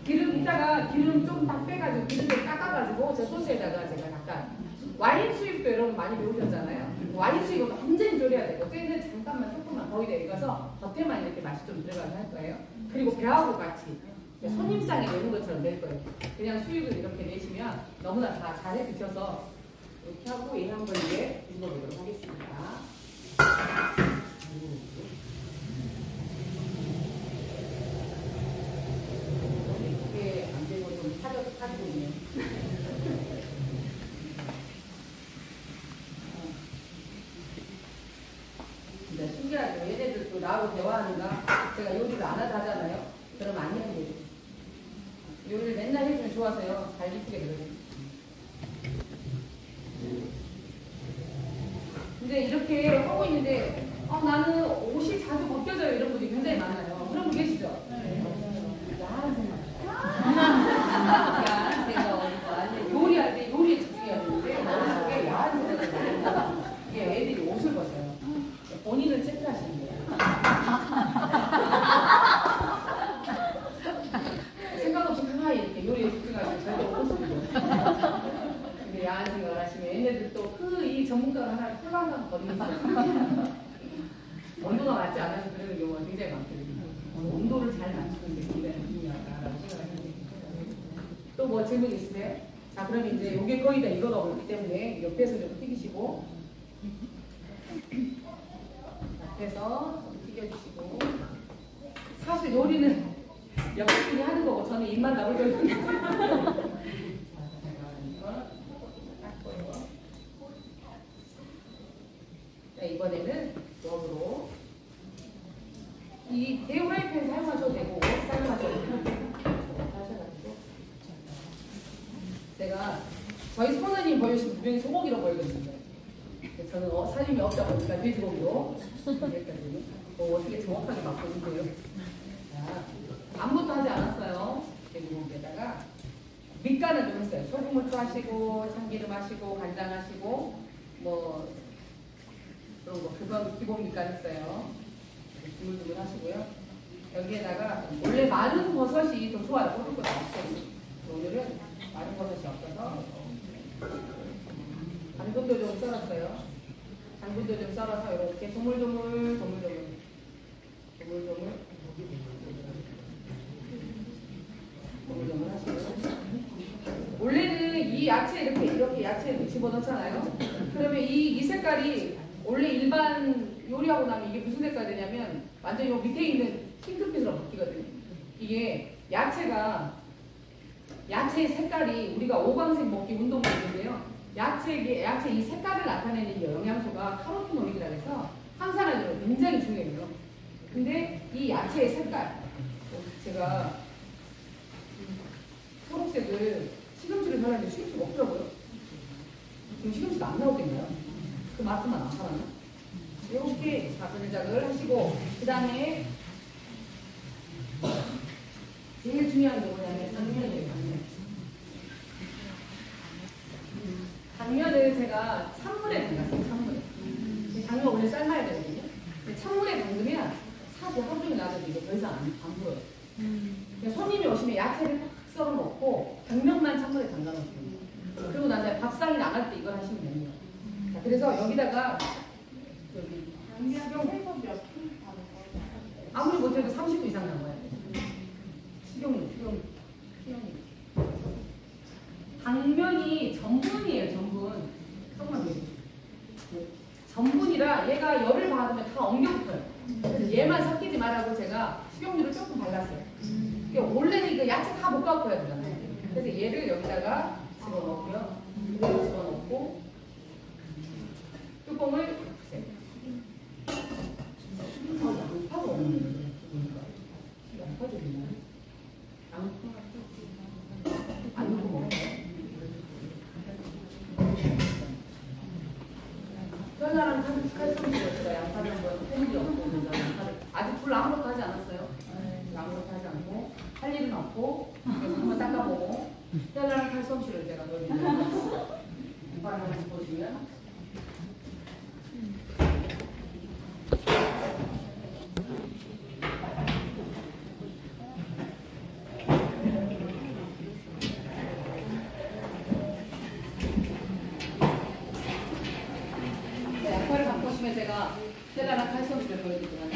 기름 이따가 기름 좀 딱 빼가지고 기름을 닦아가지고 저 소스에다가 제가 약간 와인 수육도 여러분 많이 배우셨잖아요. 와인 수육은 완전히 졸여야 되고 쟤는 잠깐만 조금만 거의 다 익어서 겉에만 이렇게 맛이 좀 들어가서 할 거예요. 그리고 배하고 같이 손님상에 내는 것처럼 낼 거예요. 그냥 수육을 이렇게 내시면 너무나 다 잘해 드셔서 이렇게 하고 얘 한번 이제 뒤집어 보도록 하겠습니다. 이게 안 되고 좀 타지고 있네요. 근데 신기하죠. 얘네들 또 나하고 대화하는가? 제가 요리를 안 하잖아요. 그러면 안 해야 돼요. 요리를 맨날 해주면 좋아서요. 잘 익히게 되거든요. 근데 이렇게 하고 있는데 나는 옷이 자주 벗겨져요 이런 분들이 굉장히 많아요. 그런 분 계시죠? 야한 생각. 요리할 때 요리에 집중해야 되는데 머릿속에 야한 생각이 많아요. 이게 애들이 옷을 벗어요. 본인을 체크하시는 거예요. 생각 없이 가만히 이렇게 요리에 집중하시면 절대 옷을 벗어요. 근데 야한 생각을 하시면 얘네들 또 이 전문가가 하나 콜라가 거리면서 온도가 맞지 않아서 그러는 경우가 굉장히 많거든요. 온도를 잘 맞추는 게 굉장히 중요하다라고 생각합니다. 또 뭐 질문 있으세요? 자, 그럼 이제 이게 거의 다 익어가고 있기 때문에 옆에서 좀 튀기시고 옆에서 좀 튀겨주시고 사실 요리는 옆분이 하는 거고 저는 입만 나오거든요. 자, 이번에는 웍으로 이 대후라이팬 사용하셔도 되고 사용하셔도 되고 하셔가지고 제가 저희 선생님 보여주신 분명히 소고기로 보여줬습니다. 저는 살림이 없다 보니까 돼지고기로 이랬거든요. 어떻게 정확하게 바꾸는데요? 자, 아무것도 하지 않았어요. 돼지고기에다가 밑간을 좀 했어요. 소금을 하시고 참기름 하시고 간장 하시고 뭐 그런 거 그건 기본 밑간 했어요. 주물주물 하시고요. 여기에다가 원래 마른 버섯이 더 좋아요. 고를 것도 없어요. 오늘은 마른 버섯이 없어서 당근도 좀 썰었어요. 당근도 좀 썰어서 이렇게 조물조물 하시고요. 원래는 이 야채 이렇게 야채 집어넣잖아요. 그러면 이 색깔이 원래 일반 요리하고 나면 이게 무슨 색깔이 되냐면 완전 요 밑에 있는 핑크빛으로 바뀌거든요. 이게 야채의 색깔이 우리가 오방색 먹기 운동 먹는데요. 야채 이 색깔을 나타내는 영양소가 카로티노이드라고 해서 항산화제로 굉장히 중요해요. 근데 이 야채의 색깔 제가 학생들 시금치를 사려는데 시금치가 없더라고요. 지금 시금치가 안 나오겠네요. 그 마트만 안 팔았나? 이렇게 자수작을 하시고, 그 다음에 제일 중요한 게 뭐냐면 당면이에요. 당면을 제가 찬물에 담갔어요. 찬물에. 당면 원래 삶아야 되거든요. 근데 찬물에 담그면 사실 하루 종일 놔둬도 이게 더 이상 안 보여요. 손님이 오시면 야채를 딱 썰어 놓고 당면만 찬물에 담가 놓습니다. 그리고 난 다음에 밥상이 나갈 때 이걸 하시면 됩니다. 자, 그래서 여기다가 여기 아무리 못해도 30분 이상 남아야 돼요. 식용유. 당면이 전분이에요, 전분. 조금만 더. 전분이라 얘가 열을 받으면 다 엉겨붙어요. 그래서 얘만 섞이지 말라고 제가 식용유를 조금 발랐어요. 원래는 이거 야채 다 볶아줘야 되잖아요. 그래서 얘를 여기다가 집어넣고요. 그대로 집어넣고 뚜껑을 덮으세요. 양파도 없는데 양파도 있나요? 안 넣고 먹어요? 뼈나랑 칼슘을 제가 양파를 한번 뺀 게 없고 아직 불 아무것도 하지 않았어요. 아무것도 하지 않고 할 일은 없고 한번 닦아보고 뼈나랑 칼슘실을 제가 넣어드리면 양파를 한번 보시면 양파를 바꾸시면 제가 뼈나랑 칼슘실을 보여드리면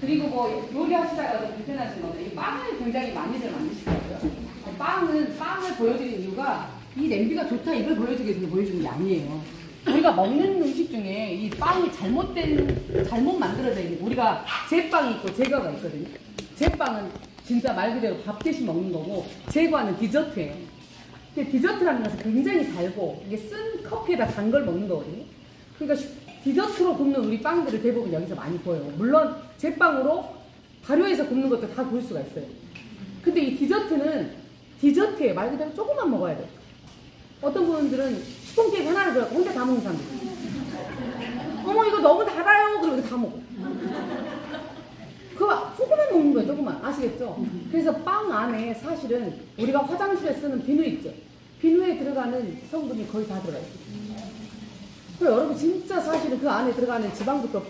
그리고 뭐 요리하시다가 좀 불편하신 거는 이 빵을 굉장히 많이들 만드시더라고요. 빵을 보여드리는 이유가 이 냄비가 좋다 이걸 보여주기 위해서 보여주는 게 아니에요. 우리가 먹는 음식 중에 이 빵이 잘못 만들어져 있는 우리가 제빵이 있고 제과가 있거든요. 제빵은 진짜 말 그대로 밥 대신 먹는 거고 제과는 디저트예요. 근데 디저트라는 것은 굉장히 달고 이게 쓴 커피에다 단 걸 먹는 거거든요. 그러니까 디저트로 굽는 우리 빵들을 대부분 여기서 많이 보여요. 물론 제빵으로 발효해서 굽는 것도 다 구울 수가 있어요. 근데 이 디저트는 디저트에 말 그대로 조금만 먹어야 돼요. 어떤 분들은 스폰 케이크 하나를 들어가고 혼자 다 먹는 사람들. 어머 이거 너무 달아요. 그리고 다 먹어. 그거 조금만 먹는 거예요. 조금만. 아시겠죠? 그래서 빵 안에 사실은 우리가 화장실에 쓰는 비누 있죠? 비누에 들어가는 성분이 거의 다 들어가 있어요. 그래서 여러분 진짜 사실은 그 안에 들어가는 지방부터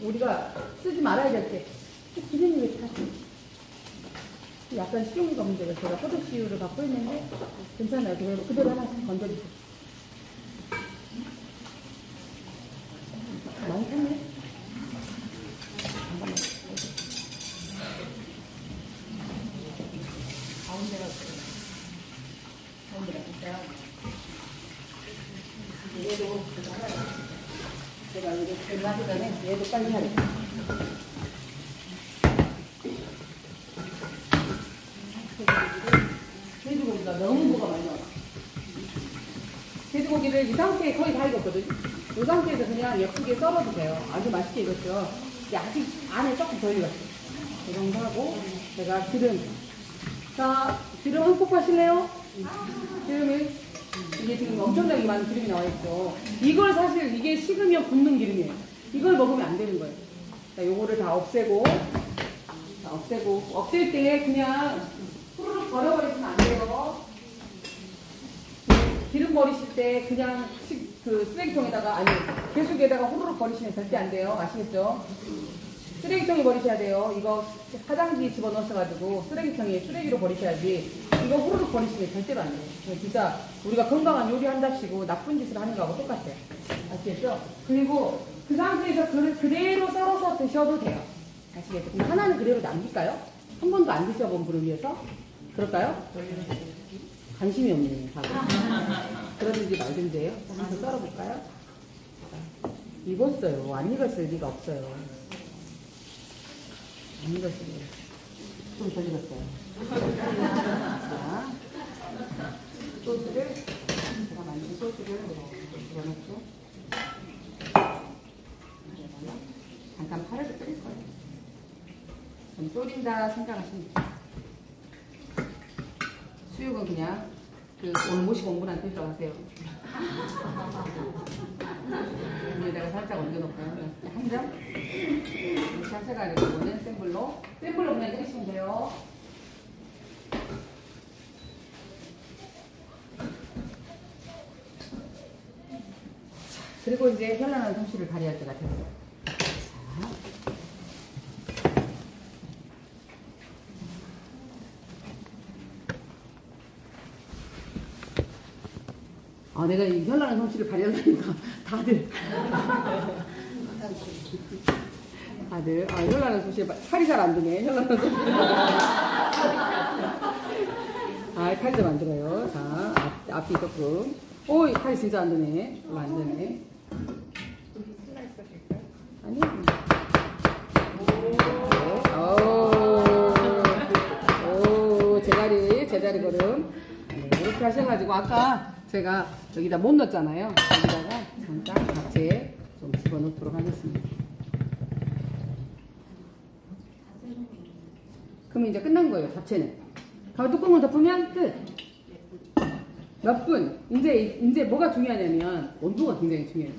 우리가 쓰지 말아야 될 때 기름이 왜 타지? 약간 식용유가 문제가 제가 소독시유를 갖고 있는데 괜찮아요. 그대로 하나씩 건져주세요. 많이 탔네? 잠깐만. 가운데가 진짜 얘도 제가 이렇게 하기 전에 얘도 빨리 하겠습니다. 돼지고기가 너무 뭐가 많이 나와. 돼지고기를 이 상태에 거의 다 익었거든요. 이 상태에서 그냥 예쁘게 썰어도 돼요. 아주 맛있게 익었죠. 아직 안에 조금 더 익었어요. 이 정도 하고 제가 기름. 자, 기름 한 컵 하실래요? 기름이 이게 지금 엄청나게 많은 기름이 나와 있죠. 이걸 사실 이게 식으면 굽는 기름이에요. 이걸 먹으면 안 되는 거예요. 자, 요거를 다 없애고, 없앨 때 그냥 후루룩 버려버리시면 안 돼요. 기름 버리실 때 그냥 쓰레기통에다가, 아니, 개수기에다가 후루룩 버리시면 절대 안 돼요. 아시겠죠? 쓰레기통에 버리셔야 돼요. 이거 화장지 집어넣으셔가지고 쓰레기로 버리셔야지. 이거 후루룩 버리시면 절대로 안 돼요. 진짜 우리가 건강한 요리 한답시고 나쁜 짓을 하는 거하고 똑같아요. 아시겠죠? 그리고 그 상태에서 그대로 썰어서 드셔도 돼요. 아시겠죠? 그럼 하나는 그대로 남길까요? 한 번도 안 드셔본 분을 위해서? 그럴까요? 관심이 없네요. 그러든지 말든지요. 하나 더 썰어볼까요? 익었어요. 안 익었을 리가 없어요. 안 익었어요. 좀 덜 익었어요. 자, 소스를, 제가 만든 소스를 집어넣고, 잠깐 파를 끓일 거예요. 졸인다 생각하시면 돼요. 수육은 그냥 오늘 모시고 온 분한테 들어가세요. 여기다가 살짝 얹어놓고요. 한 점. 이렇게 해가지고 이거는 센 불로 그냥 끓이시면 돼요. 그리고 이제 현란한 솜씨를 발휘할 때가 됐어요. 아, 내가 이 현란한 솜씨를 발휘하려니까 다들 현란한 솜씨 살이 잘 안 드네. 현란한 솜씨. 살이 좀 안 들어요. 자, 앞이 조금. 오이, 살이 진짜 안 드네. 별로 안 드네. 아니. 오, 제자리 걸음. 네, 이렇게 하셔가지고, 아까 제가 여기다 못 넣었잖아요. 여기다가 잠깐 잡채 좀 집어넣도록 하겠습니다. 그러면 이제 끝난 거예요, 잡채는. 그럼 뚜껑을 덮으면 끝. 몇 분? 이제 뭐가 중요하냐면 온도가 굉장히 중요해요.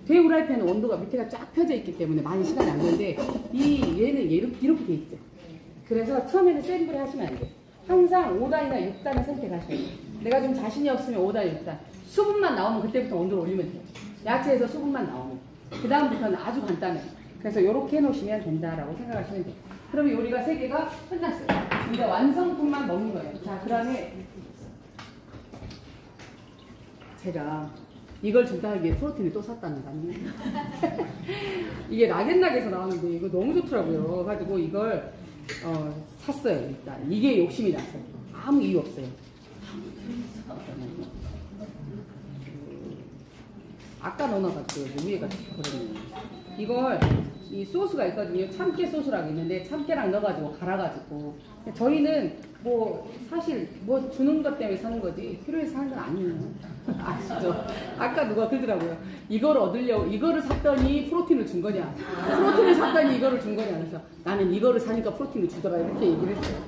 대후라이팬은 온도가 밑에가 쫙 펴져 있기 때문에 많이 시간이 안 걸리는데 얘는 이렇게 돼 있죠. 그래서 처음에는 센 불에 하시면 안 돼요. 항상 5단이나 6단을 선택하셔야 돼요. 내가 좀 자신이 없으면 5단, 6단. 수분만 나오면 그때부터 온도를 올리면 돼요. 야채에서 수분만 나오면. 그 다음부터는 아주 간단해요. 그래서 이렇게 해놓으시면 된다라고 생각하시면 돼요. 그러면 요리가 3개가 끝났어요. 이제 완성품만 먹는 거예요. 자, 그 다음에 제가 이걸 준비하기 위해 프로틴을 또 샀다는 거 아니에요? 이게 락앤락에서 나왔는데 이거 너무 좋더라고요. 가지고 이걸 샀어요. 일단 이게 욕심이 났어요. 아무 이유 없어요. 아까 넣어놔가지고 위에가 그러네요. 이걸 이 소스가 있거든요. 참깨 소스라고 있는데 참깨랑 넣어가지고 갈아가지고 저희는 뭐 사실 뭐 주는 것 때문에 사는 거지 필요해서 사는 건 아니에요. 아시죠? 아까 누가 그러더라고요. 이거를 얻으려고 이거를 샀더니 프로틴을 준 거냐? 프로틴을 샀더니 이거를 준 거냐? 그래서 나는 이거를 사니까 프로틴을 주더라 이렇게 얘기를 했어요.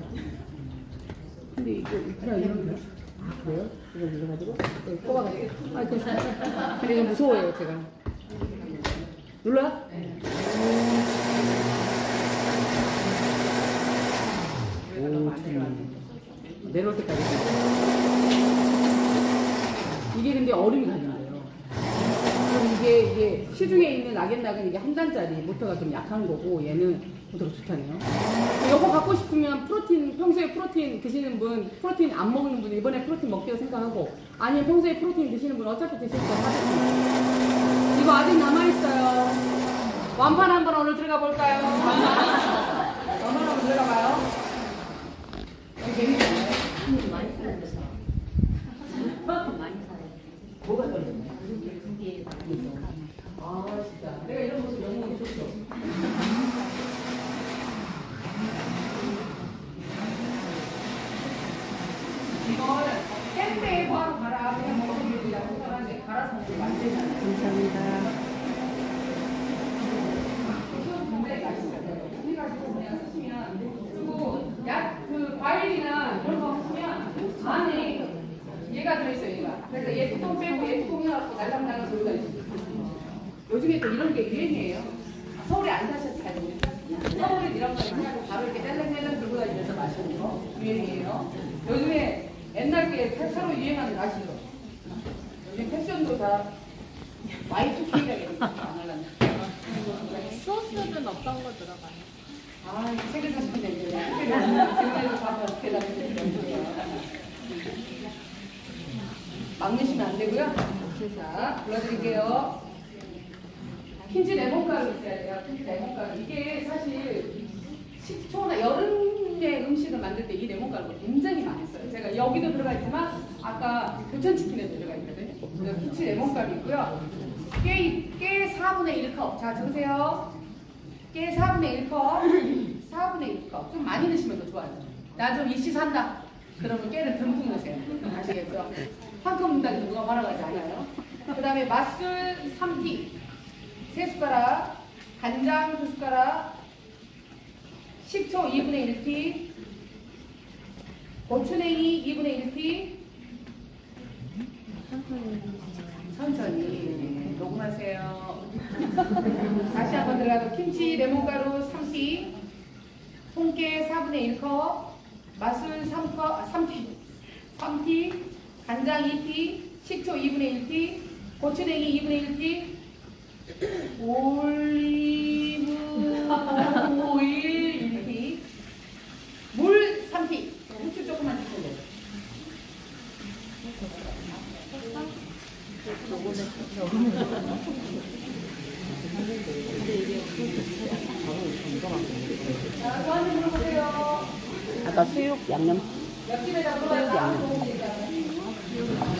근데 이거 그냥 이런 거. 아 그래요? 이거 눌러가지고 뽑아가지고 근데 좀 무서워요 제가. 눌러요? 네. 내려올 때까지. 이게 근데 얼음이 가진대요. 이게 시중에 있는 락앤락은 이게 한 단짜리 모터가 좀 약한 거고 얘는 모터가 좋다네요. 이거 갖고 싶으면 프로틴 평소에 프로틴 드시는 분, 프로틴 안 먹는 분 이번에 프로틴 먹기로 생각하고 아니면 평소에 프로틴 드시는 분 어차피 드실 거 사드세요. 이거 아직 남아있어요. 완판 한번 오늘 들어가 볼까요? 완판 한번 들어가봐요. 재밌잖아요. 많이 사는데서 많이 사요. 뭐가 떨리나요? 그게 아 진짜 내가 이런 모습 너무 좋죠. 이거는 깻잎에 바로 갈아 그냥 먹으면 되지 않고 갈아서 먹으면 안 되잖아요. 감사합니다. 굉장히 맛있어요. 해가지고 그냥 쓰시면 그리고 그 과일이나 이런 거 쓰면 안에 얘가 들어있어요. 얘가. 그래서 얘 뚜껑 빼고 얘 뚜껑 해갖고 날랑날랑 소리가 있어요. 요즘에 또 이런 게 유행이에요. 서울에 안 사셔서 잘 모르겠어요. 서울에 이런 거 그냥 바로 이렇게 딸랑딸랑 들고 다니면서 마시는 거 유행이에요. 요즘에 옛날 게 새로 유행하는 거 아시죠? 요즘 패션도 다 Y2K가 되니까 안 하려면. 소스는 어떤 거 들어가요? 아, 책을 사시면 되죠. 지금에도 가서 어떻게 다니는지 막 넣으시면 안 되고요. 자, 불러드릴게요. 킨즈 레몬가루 있어야 돼요. 킨즈 레몬가루. 이게 사실 식초나 여름에 음식을 만들 때 이 레몬가루가 굉장히 많이 써요. 제가 여기도 들어가 있지만 아까 교촌치킨에도 들어가 있거든요. 킨즈 레몬가루 있고요. 깨 4분의 1컵. 자, 적으세요. 깨 4분의 1컵. 4분의 1컵. 좀 많이 넣으시면 더 좋아요. 나 좀 일시 산다. 그러면 깨를 듬뿍 넣으세요. 아시겠죠? 한 컵 넣는다고 누가 말아가지 않아요. 그 다음에 맛술 3티. 3숟가락. 간장 2숟가락. 식초 2분의 1티, 고추냉이 2분의 1티. 천천히 녹음하세요. 다시 한번 들어가도 김치, 레몬가루 3티, 통깨 4분의 1컵, 맛술 3티, 간장 2티, 식초 2분의 1티, 고추냉이 2분의 1티, 올리브 오일 1티, 물 3티. 후추 조금만 주시면 돼요. 자, 저한테 물어보세요. 아까 수육 양념. 옆집에다 물어봐요.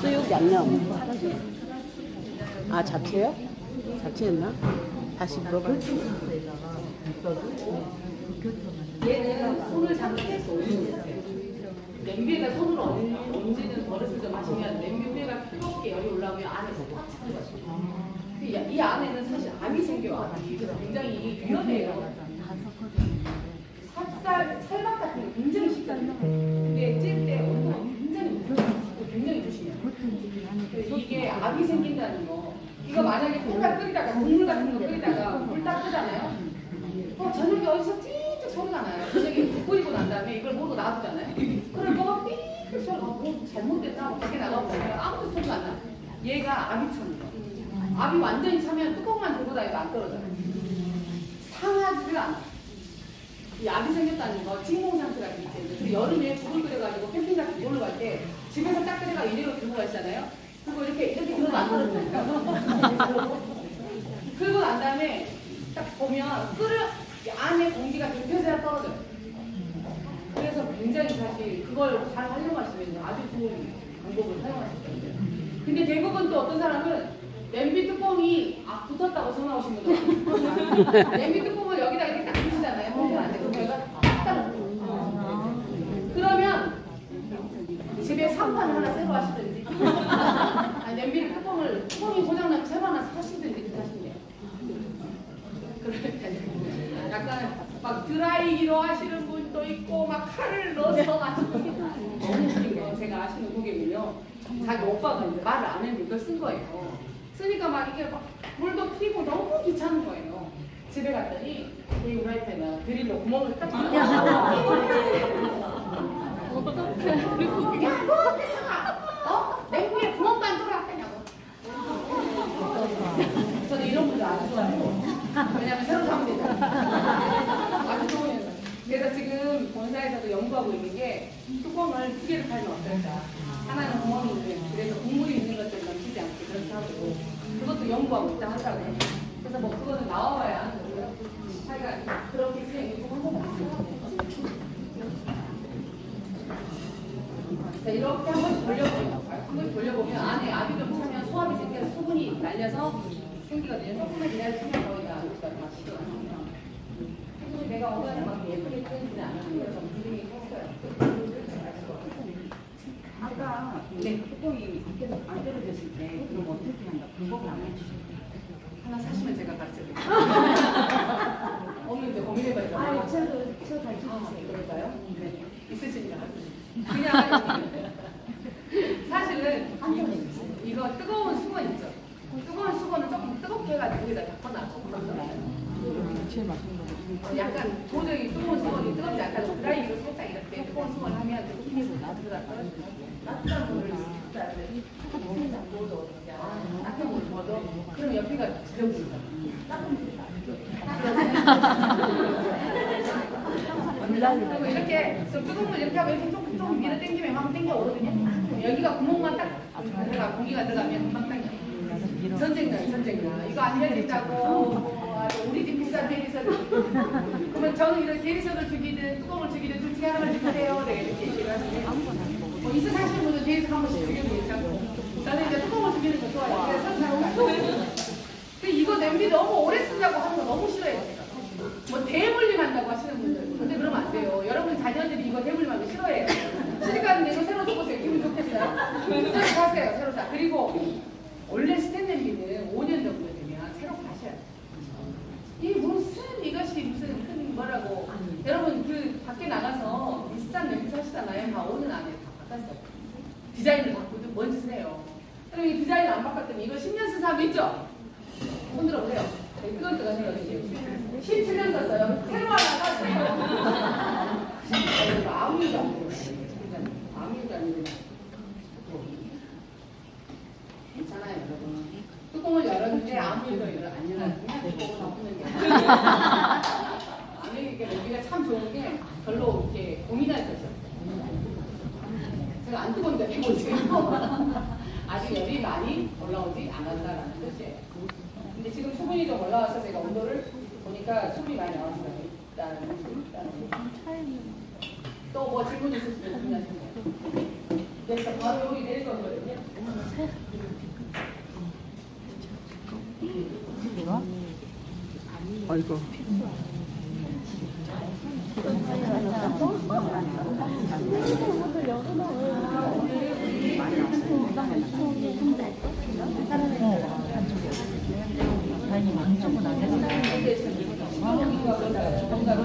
수육 양념. 아, 잡채요? 잡채였나? 다시 물어봐. 얘는 손을 잘못해서 냄비에다 손을 얹는 버릇을 좀 하시면 냄비 위에가 뜨겁게 열이 올라오면 안에서 꽉 차는 거죠. 이 안에는 사실 암이 생겨요. 암이. 그래서 굉장히 위험해요. 찰밥 같은 거 굉장히 쉽거든요. 근데 찔 때 온도가 굉장히 조심해요. 이게 암이 생긴다는 거. 이거 만약에 콩밥 끓이다가 국물 같은 거 끓이다가 물 딱 끄잖아요. 저녁에 어디서 찌익 소리가 나요. 저녁에 끓이고 난 다음에 이걸 모르고 놔두잖아요. 그럼 뭐가 삐익 소리가 뭐 잘못됐다 하고 밖에 나가고 보면 아무도 소리가 안 나. 얘가 암이 차는 거. 암이 완전히 차면 뚜껑만 들고 다니도 안 떨어져요. 상하지를 않아. 이 암이 생겼다는 거 진공 상태가 있기 때문에. 그리고 여름에 국을 끓여가지고 캠핑 같은 데 놀러 갈 때 집에서 딱 끓여가 이대로 들고 가시잖아요. 그리고 이렇게 들어도 안 떨어지니까. 그러고 난 다음에 딱 보면 안에 공기가 데펴져야 떨어져요. 그래서 굉장히 사실 그걸 잘 활용하시면 아주 좋은 방법을 사용하실 수 있어요. 근데 대부분 또 어떤 사람은 냄비 뚜껑이 붙었다고 전화 오신 분들 냄비 뚜껑을 여기다 이렇게 딱 붙이잖아요. 그러면 안 돼요. 저희가 딱 그러면 집에 상판을 하나 새로 하시든지 냄비 뚜껑이 고장나면 새로 하나 사시든지 하시면 돼요. 그러니까 약간 막 드라이기로 하시는 분도 있고 막 칼을 넣어서 하시는 분도 너무 웃긴 거 제가 아시는 고객은요. 자기 오빠가 이제 말을 안 했는데 이걸 쓴 거예요. 쓰니까 막 이게 막 물도 튀고 너무 귀찮은 거예요. 집에 갔더니 이 후라이팬은 드릴로 구멍을 딱 그리고 야, 너 대상아! 냉구에 구멍도 안 뚫어왔다냐고. 저는 이런 분들 아주 좋아해요. 왜냐면 새로 사면 되잖아요. 아주 좋은. 그래서 지금 본사에서도 연구하고 있는 게 뚜껑을 두 개를 팔면 어떨까. 하나는 구멍이 있는, 그래서 국물이 있는 것들을 넘치지 않게 그렇게 하고, 그것도 연구하고 있다 하더라고요. 그래서 뭐 그거는 나와봐야 하는 거고요. 자기가 그렇게 수행이 좀 한번 봤어요. 자, 이렇게 한 번씩 돌려보면, 안에 압이 좀 차면 소압이 생겨서 수분이 날려서 생기거든요. 조금만 기다려주면 거의 다 여기가 다 식어요. 내가 원하는 만큼 예쁘게 끓이지는 않았는데 좀 분위기 컸어요. 아까 뚜껑이 안 떨어졌을 때 그럼 어떻게 한다? 방법을 안 해주시나요? 하나 사시면 제가 가르쳐드릴게요. 없는데 고민해봐야 돼요. 아, 저 가르쳐주세요. 그럴까요? 네. 있으시니까. 그냥 사실은 이거 뜨거운 수건 있죠? 뜨거운 수건을 조금 뜨겁게 해가지고 여기다 덮어놔서 제일 맛있는 거. 약간 도저히 뜨거운 수건이 뜨겁지 않다고 드라이기로 살짝 이렇게 뜨거운 수건을 하면 뜨겁게 놔두다가 따뜻한 물을 따뜻한 물을 부어도 그럼 옆에가 지저분해져. 그리고 이렇게 뜨거운 물 이렇게 하고 이렇게 조금 밀어 당기면 막 당겨 오거든요. 여기가 구멍만 딱 들어가 공기가 들어가면 막 당겨. 전쟁나 이거 안 해야 된다고. 우리 집 비싼 대리석을 그러면 저는 이런 대리석을 주기든 뚜껑을 주기든 둘 중에 하나만 주세요. 내가 이렇게 얘기를 하는데 있어 사시는 분은 대리석 한 번씩 주기도 괜찮고 저는 이제 뚜껑을 주기는 더 좋아요. 그래서 근데 이거 냄비 너무 오래 쓰자고 하는 거 너무 싫어요. 뭐 대물림 한다고 하시는 분들 근데 그러면 안 돼요. 여러분 자녀들이 이거 대물림하면 싫어해요. 시집가는데 이거 새로 써보세요. 기분 좋겠어요? 새로 사세요. 새로 사. 그리고 원래 스텐 냄비는 5년 정도 되면 새로 가셔야 돼요. 이 무슨 이것이 무슨 큰 뭐라고 여러분 디자인을 바꾸든 뭔 짓을 해요. 그럼 이 디자인 안 바꿨더니 이거 10년 쓴 사람 있죠? 손 들어보세요. 되게 뜨거뜨거해요. 17년 썼어요. 새로 하나 샀어요. 아무 일도 안 돼요. 아무 일도 안 돼요. 괜찮아요, 여러분. 뚜껑을 열었는데 아무 일도 안 일어났으면 뚜껑을 덮는 게 아니, 이게 여기가 참 좋은 게 별로 이렇게 고민할 게 없어요. 제가 안 뜨거운데 해보세요. 아직 열이 많이 올라오지 않았다라는 뜻이에요. 근데 지금 수분이 좀 올라와서 제가 온도를 보니까 수분이 많이 나왔어요. 일단 또 뭐 질문 있으시면 질문하시면 그래서 바로 여기 내릴 거거든요. 아이고.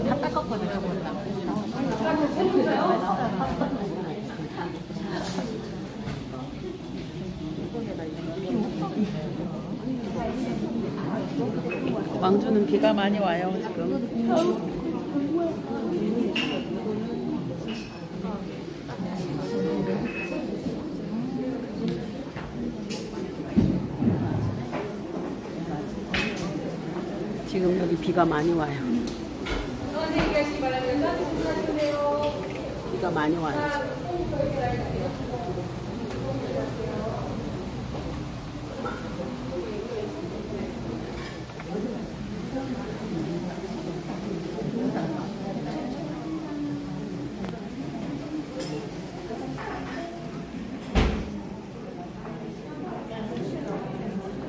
다 닦았거든요, 저거는. 광주는 비가 많이 와요, 지금. 지금 여기 비가 많이 와요. 비가 많이 와요, 지금.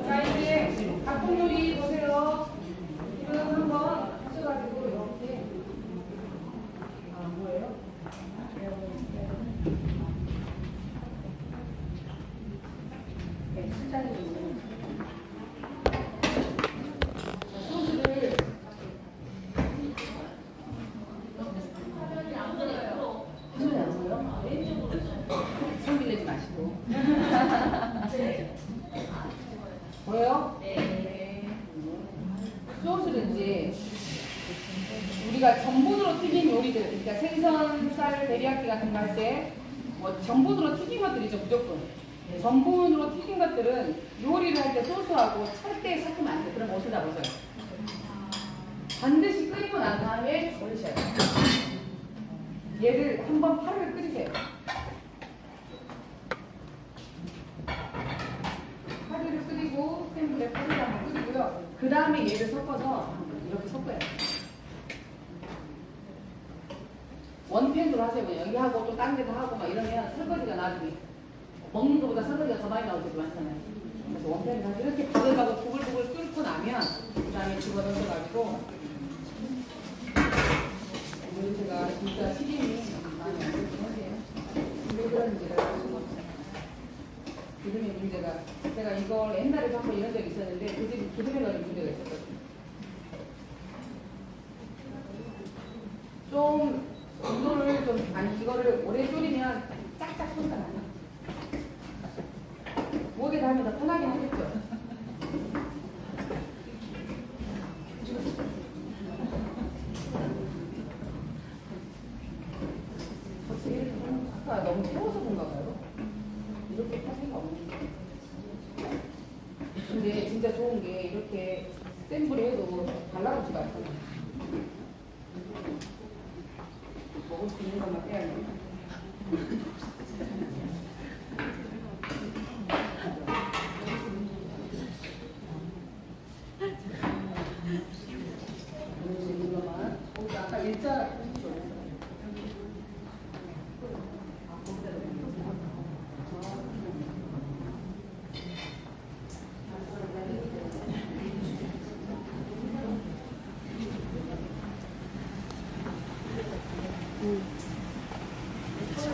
자, 이제 닭봉요리 보세요. 지금 한번 하셔가지고 이렇게 뭐예요? 네, 실장이 있는 소스를 화면이 안 보여요. 성질 내지 마시고. 보여요? 네. 소스를 이제 우리가 전분으로 튀긴 요리들, 그러니까 생선, 쌀, 데리야끼 같은 거 할 때 뭐 전분으로 튀긴 것들이죠, 무조건. 전분으로 튀긴 것들은 요리를 할 때 소스하고 찰 때 섞으면 안 돼. 그럼 어디다 보세요. 반드시 끓이고 난 다음에 버리셔야 돼요. 얘를 한번 파를 끓이세요. 파를 끓이고 센 불에 파를 한번 끓이고요. 그 다음에 얘를 섞어서 이렇게 섞어야 돼요. 원팬으로 하세요. 그냥 여기 하고 또 딴 데도 하고 막 이러면 설거지가 나중에 먹는 것보다 설거지가 더 많이 나올 때도 많잖아요. 그래서 원팬으로 하고 이렇게 바글바글 부글부글 끓고 나면 그 다음에 집어넣어가지고 오늘 제가 진짜 튀김이 많이 안 되긴 하세요. 왜 그런지를 알 수가 없어요. 기름의 문제가 제가 이걸 옛날에 갖고 이런 적이 있었는데 그 집이 기름에 넣는 문제가 있었거든요. 좀 온도를 좀 아니 이거를 오래 졸이면 짝짝 소리가 나요. 목에 달면 더 편하긴 하겠죠. 아까 너무 태워서 그런가 봐요. 이렇게 탈 생각 없는데. 근데 진짜 좋은 게 이렇게 센 불에 해도 달라붙지가 않잖아요. 먹을 수 있는 것만 빼야 돼. 먹을 수 있는 것만. 아까 일자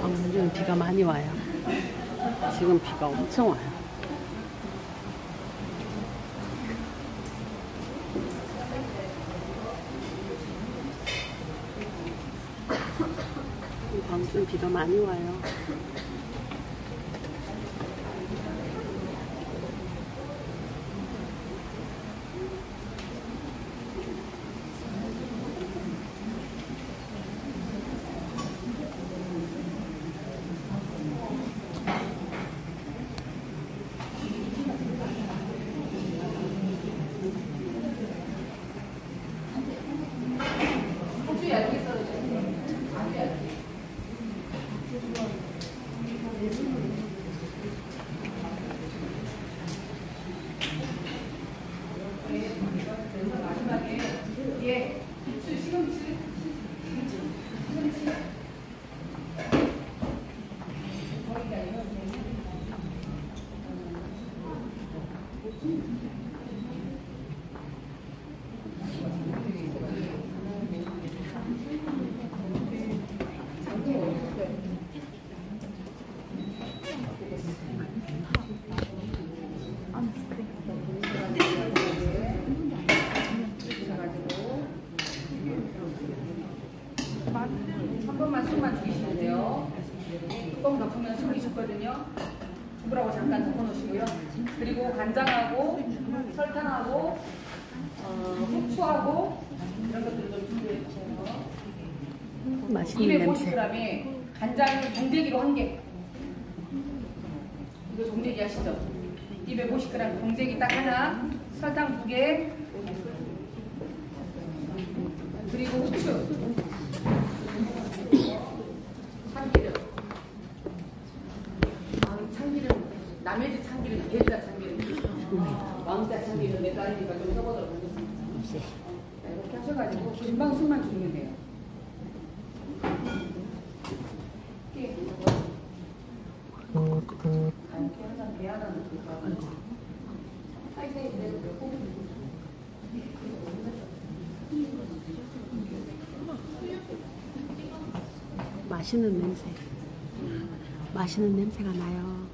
광주는 비가 많이 와요. 지금 비가 엄청 와요. 광주는 비가 많이 와요. 숨만 죽이시면 돼요. 뚜껑 덮으면 숨이 죽거든요. 죽으라고 잠깐 덮어놓으시고요. 그리고 간장하고 설탕하고 후추하고 이런 것들을 좀 준비해 주세요. 맛있는 냄새. 250g에 간장을 정제기로 1개. 이거 정제기 하시죠? 250g 정제기 딱 하나, 설탕 2개, 그리고 후추. 참기름. 참기름, 남의 집 참기름, 게리자 참기름. 왕자 참기름 몇 가지니까 좀 써보도록 하겠습니다. 자, 이렇게 하셔가지고 금방 숨만 죽이면 돼요. 이렇게 항상 배 하나 넣고 사이사이 그대로 넣고 맛있는 냄새. 맛있는 냄새가 나요.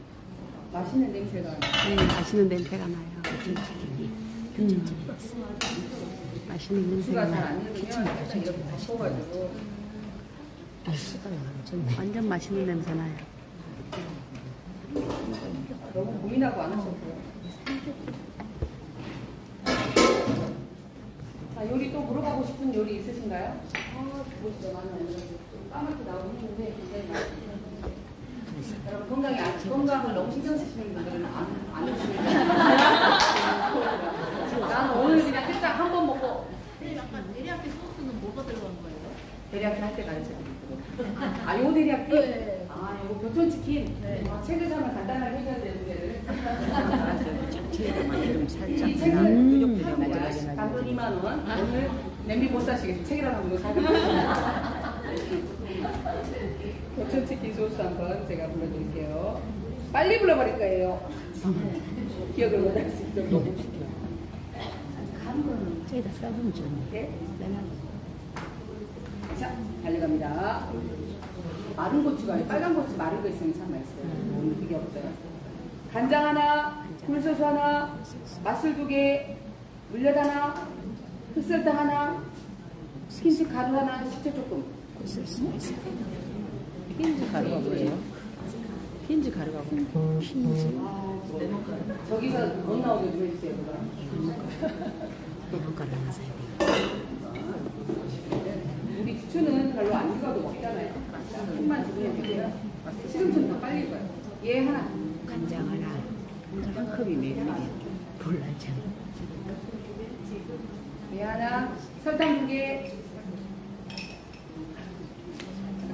맛있는 냄새가 네, 맛있는 냄새가 나요. 맛있는 냄새가 수가 잘 나요. 안 익으면 살짝 이렇게 덮어가지고 완전 맛있는 냄새 나요. 너무 고민하고 안 하셨고요. 자, 요리 또 물어보고 싶은 요리 있으신가요? 보시죠. 나는 좀 까맣게 나오긴 했는데 굉장히 맛있어요. 여러분 건강을 너무 신경 쓰시는 분들은 안 드시면 나는 오늘 그냥 살짝 한 번 먹고 데리야끼 소스는 뭐가 들어간 거예요? 데리야끼 할 때 가르쳐드릴게요. 아, 요 데리야끼? 네. 아, 요거 교촌치킨? 네. 아, 책을 사면 간단하게 해줘야 되는데. 이름 살짝 이 책은 단돈 2만 원. 오늘 냄비 못 사시겠어요. 책이라도 한번 사겠습니다. 교촌치킨 소스 한번 제가 불러드릴게요. 빨리 불러버릴 거예요. 기억을 못할 수 있도록 너무 시켜요. 저기다 싸주면 좋네. 자, 달려갑니다. 마른 고추가, 빨간 고추 마른 거 있으면 참 맛있어요. 오늘 그게 없어요. 간장 하나, 굴소스 하나, 맛술 2개, 물엿 하나, 흑설탕 하나, 스킨십 가루 하나, 식초 조금. 핀즈 가루가 뭐예요? 핀즈 가루가 뭐예요? 저기서 못 나오게 좀 해주세요. 레몬가루 하나 사야 우리 부추는 별로 안 익어도 먹잖아요. 손만 집으면 되고요. 시금치는 더 빨리 익어요. 얘 하나. 간장 하나. 한 컵이 몇 밀이야? 볼날장. 얘 하나. 설탕 2개.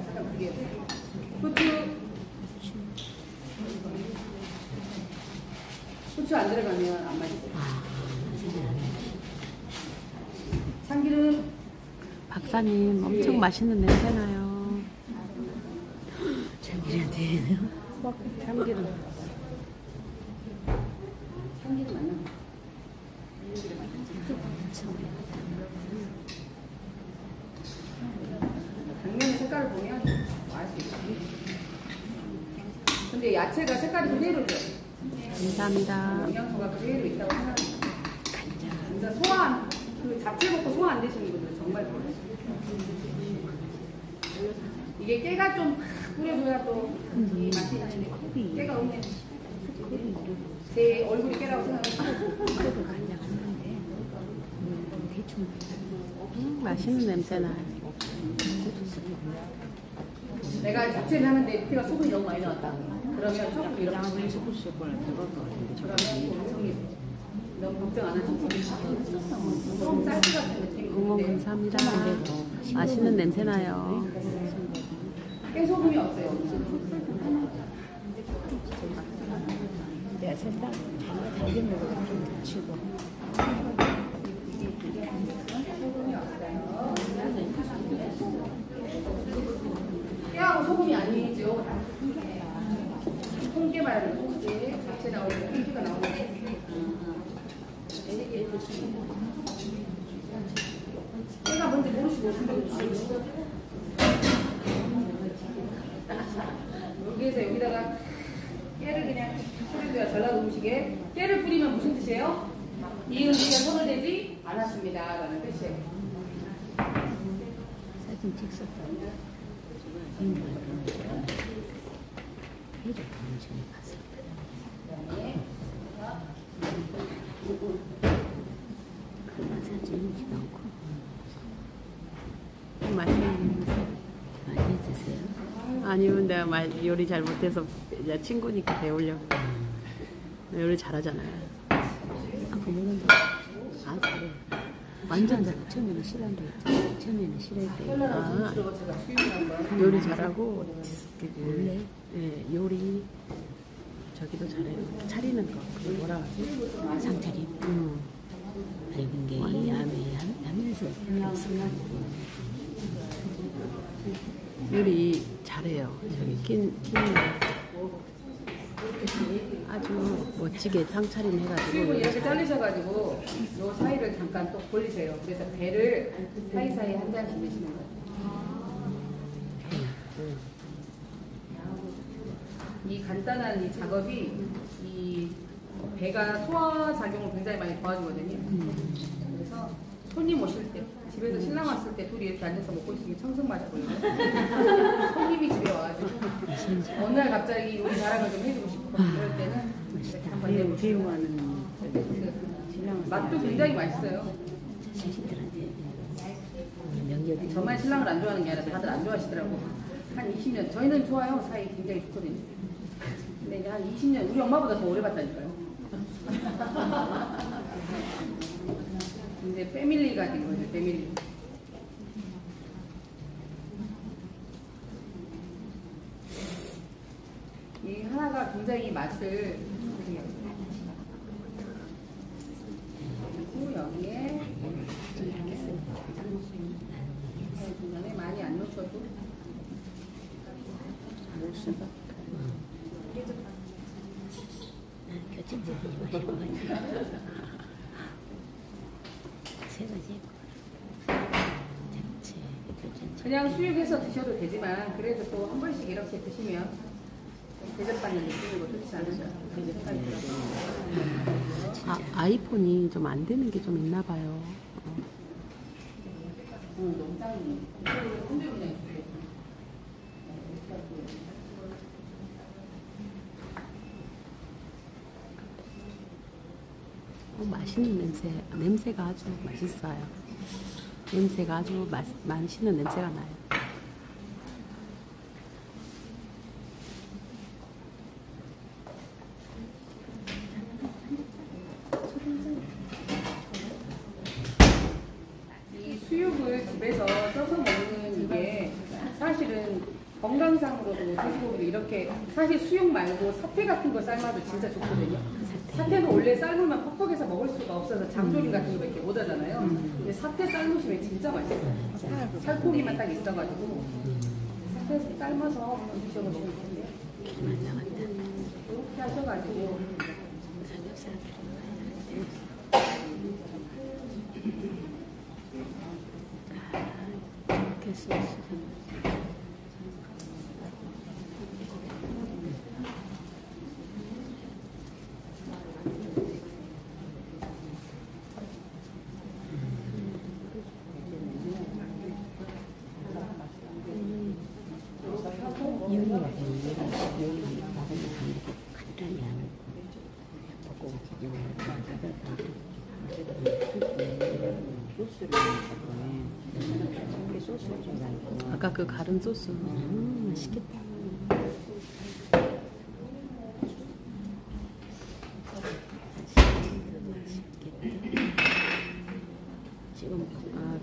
설탕 2개. 후추. 후추 안 들어가면 안 맛있어요. 참기름. 박사님 엄청 맛있는 냄새 나요. 참기름 되네요. 참기름. 참기름 맞나? 당면의 색깔을 보면 알 수 있어요. 근데 야채가 색깔이 그대로죠. 감사합니다. 영양소가 그대로 있다고 생각합니다. 진짜 소화, 그 잡채 먹고 소화 안 되시는 분들 정말 좋아요. 이게 깨가 좀 뿌려줘야 또 이 맛이 나는데 깨가 없네. 제 얼굴이 깨라고 생각하시고 맛있는 냄새 나요. 내가 잡채를 하는데 밑에가 소금이 너무 많이 나왔다. 그러면 조금 이렇게 양을 소금을 들어갈 것 같은데. 그러면 너무 걱정 안 하시고 좀 쌀것 같은 느낌이 어머 드는데 감사합니다. 맛있는 냄새 나요. 깨소금이 없어요. 내가 설탕 달게 먹어도 좀 치고. 깨하고 소금이 아니죠. 홍깨말 홍깨 자체 나오고 홍깨가 나오고 깨가 뭔지 모르시고 여기에서 여기다가 깨를 그냥 뿌려줘야 전라도 음식에 깨를 뿌리면 무슨 뜻이에요? 이 음식에 손을 대지 않았습니다 라는 뜻이에요. 사진 찍었다. 많이 드세요? 아니요, 내가 요리 잘 못해서 이제 친구니까 배우려고. 요리 잘하잖아요. 그거는 잘해. 완전 잘. 처음에는 싫어한다 했죠. 처음에는 싫어했대. 요리 잘하고 원래 요리 저기도 잘해요. 차리는 거. 그거 뭐라 하지? 상차림. 밝은 게 하면서 요리 잘해요. 저기 아주 멋지게 상차림 해가지고. 수육을 이렇게 자르셔가지고 요 사이를 잠깐 또 벌리세요. 그래서 배를 사이사이 한 잔씩 넣으시는 거예요. 이 간단한 이 작업이 이 배가 소화 작용을 굉장히 많이 도와주거든요. 그래서 손님 오실 때, 집에서 신랑 왔을 때 둘이 이렇게 앉아서 먹고 있으면 청승 맞아 보여요. 손님이 집에 와가지고 어느 날 갑자기 우리 자랑을 좀 해주고 싶어. 그럴 때는 이렇게 한번 해보시고. 맛도 굉장히 맛있어요. 저만 신랑을 안 좋아하는 게 아니라 다들 안 좋아하시더라고. 한 20년, 저희는 좋아요. 사이 굉장히 좋거든요. 근데 이제 한 20년, 우리 엄마보다 더 오래 봤다니까요. 이제 패밀리가 된 거죠, 패밀리. 이 하나가 굉장히 맛을 그리고 여기에 중간에 많이 안 넣으셔도 못 쓰다. 세 가지. 그냥 수육해서 드셔도 되지만 그래도 또 한 번씩 이렇게 드시면 대접받는 느낌이고 좋지 않으세요? 아이폰이 좀 안 되는 게 좀 있나 봐요. 농장이 이쪽으로 흔들리네. 맛있는 냄새가 아주 맛있어요. 냄새가 아주 맛있는 냄새가 나요. 이 수육을 집에서 쪄서 먹는 이게 사실은 건강상으로도 돼지고기도 이렇게 사실 수육 말고 사태 같은 거 삶아도 진짜 좋거든요. 사태는 원래 삶으면 퍽퍽해서 먹을 수가 없어서 장조림 같은 거밖에 못 하잖아요. 근데 사태 삶으시면 진짜 맛있어요. 살코기만 딱 있어가지고 사태 삶아서 한번 드셔보시면 돼요. 이렇게 하셔가지고 이렇게 소스. 아까 그 가른 소스 맛있겠다.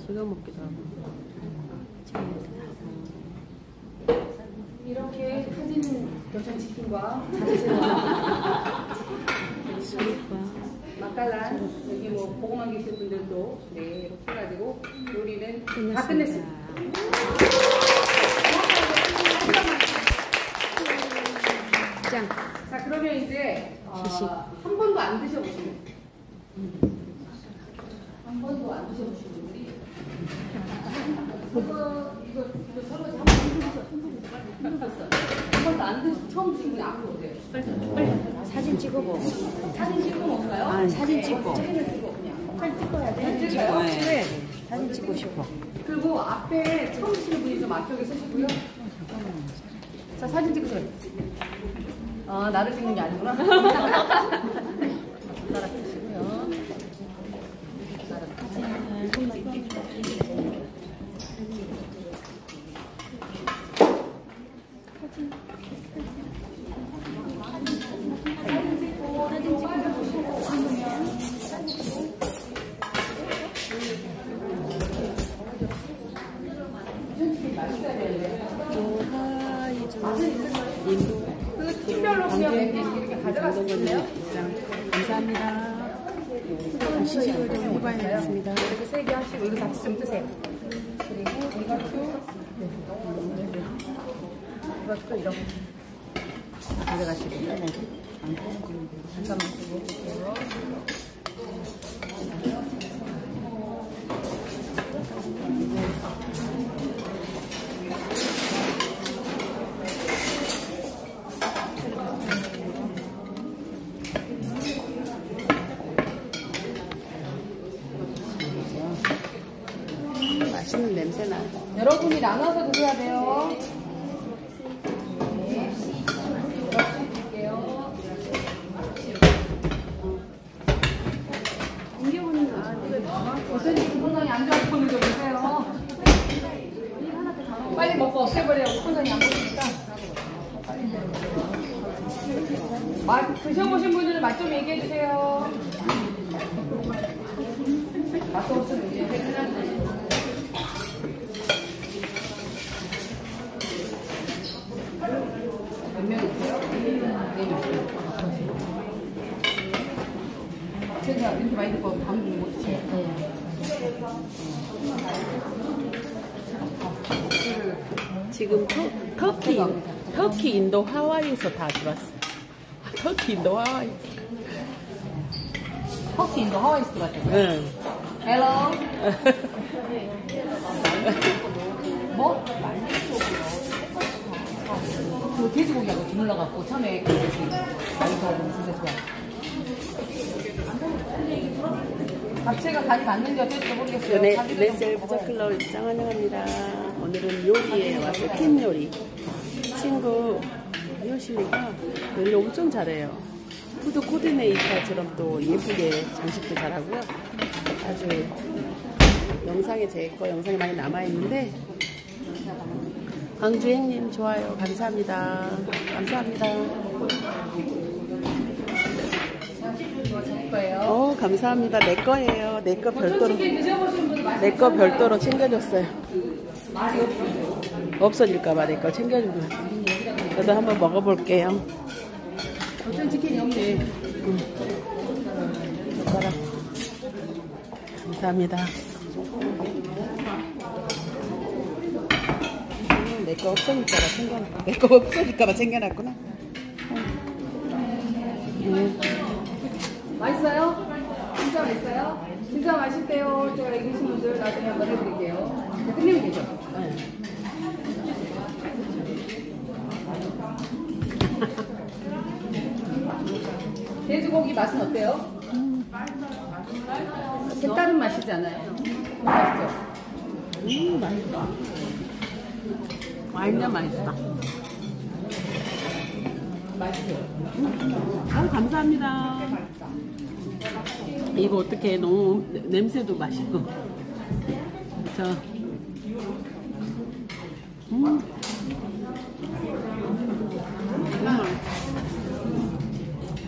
찍어 먹기도 하고. 이렇게 사진 교촌치킨과 수육과 맛깔난 여기 뭐 보고만 계실 분들도 네 이렇게 해가지고 요리는 다 끝냈습니다. 짠. 자 그러면 이제 한 번도 안 드셔보시는 한 번도 안 드셔보신 분들이 이거 설거지 한 번도 안 드셔 처음 드신 분이 앞으로 오세요. 빨리 사진 찍어보고. 사진 찍고 먹을까요? 아, 사진 찍고. 사진을 찍고 그냥 사진 찍어야 돼. 사진 찍어야 돼. 사진 찍고 싶어. 그리고 앞에 처음 쓰시는 분이 좀 앞쪽에 쓰시고요. 자, 사진 찍으세요. 아, 나를 찍는 게 아니구나. 따라 주시고요. 그 팀별로 그냥 몇 개씩 이렇게 가져가시겠네요. 감사합니다. 시식을 좀 해봐야겠습니다. 이렇게 3개 하시고 이거 같이 좀 뜨세요. 그리고 이것도 이렇게 가져가시고요. 잠깐만 쓰고 볼게요. 맛있는 냄새나. 여러분이 나눠서 드셔야 돼요. 어쩐지 기분이 안 좋아서 보는 좀 보세요. 빨리 먹고 없애버려요. 기분이 안 먹으니까. 맛 드셔보신 분들은 맛 좀 얘기해 주세요. 맛도 없으면 얘기해. 몇 명이세요? 4명. 제가 이렇게 많이 듣고 방금 못 드세요. 지금 터키, 인도, 하와이에서 다 들어왔어. 터키, 인도, 하와이. 터키, 인도, 하와이에서 들어왔죠? 응. 헬로. 뭐? 그 돼지고기하고 주물러갖고 처음에 그 돼지 많이 먹으면 진짜 좋아요. 잡채가 간이 맞는지 어떨지 모르겠어요. 레셀부자 클럽 입장 환영합니다. 오늘은 요리에 와서 캔 요리. 친구 요시미가 요리 엄청 잘해요. 푸드 코디네이터처럼 또 예쁘게 장식도 잘하고요. 아주 영상에 제 거 영상이 많이 남아있는데 광주행님 좋아요 감사합니다. 감사합니다. 감사합니다. 내 거예요. 내 거 별도로 챙겨줬어요. 없어질까봐 내 거 챙겨준 거예요. 저도 한번 먹어볼게요. 어쩐 치킨이 없네. 감사합니다. 내 거 없어질까봐 챙겨놨구나. 내 거 없어질까봐 챙겨놨구나. 맛있어요? 진짜 맛있어요? 진짜 맛있대요. 제가 얘기하신 분들 나중에 한번 해드릴게요. 끝내면 되죠? 네. 돼지고기 맛은 어때요? 색다른 맛이잖아요. 맛있죠? 맛있다. 완전 맛있다. 맛있어요. 감사합니다. 이거 어떻게 너무 냄새도 맛있고.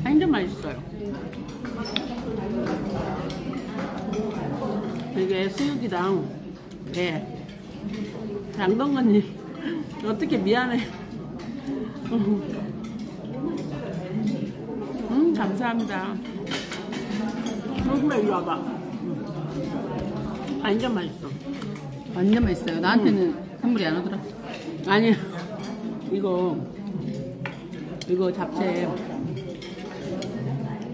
완전 맛있어요. 이게 수육이랑 배. 장동건님 어떻게 미안해. 감사합니다. 조금만 이리 와봐. 완전 맛있어. 완전 맛있어요. 나한테는 선물이 안 오더라. 아니 이거 잡채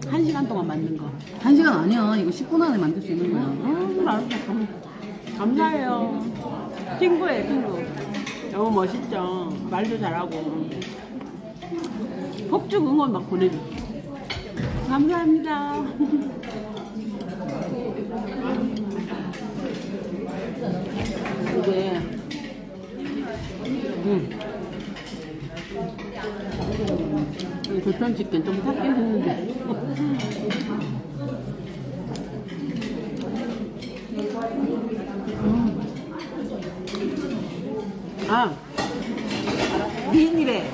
1시간 동안 만든 거. 1시간 아니야. 이거 10분 안에 만들 수 있는 거야. 맛있어. 감사해요. 친구예요, 친구. 너무 멋있죠. 말도 잘하고. 폭죽 응원 막 보내줘. 감사합니다. 교촌치킨 좀 탔긴 했는데. 아, 미인이래.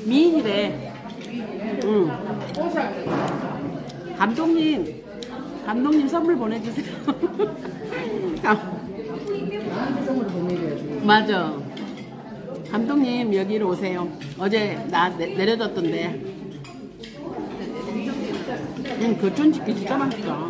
미인이래. 응. 감독님 선물 보내주세요. 선물 보내줘야지. 맞아. 감독님 여기로 오세요. 어제 나 내려줬던데. 교촌치킨 진짜 맛있다.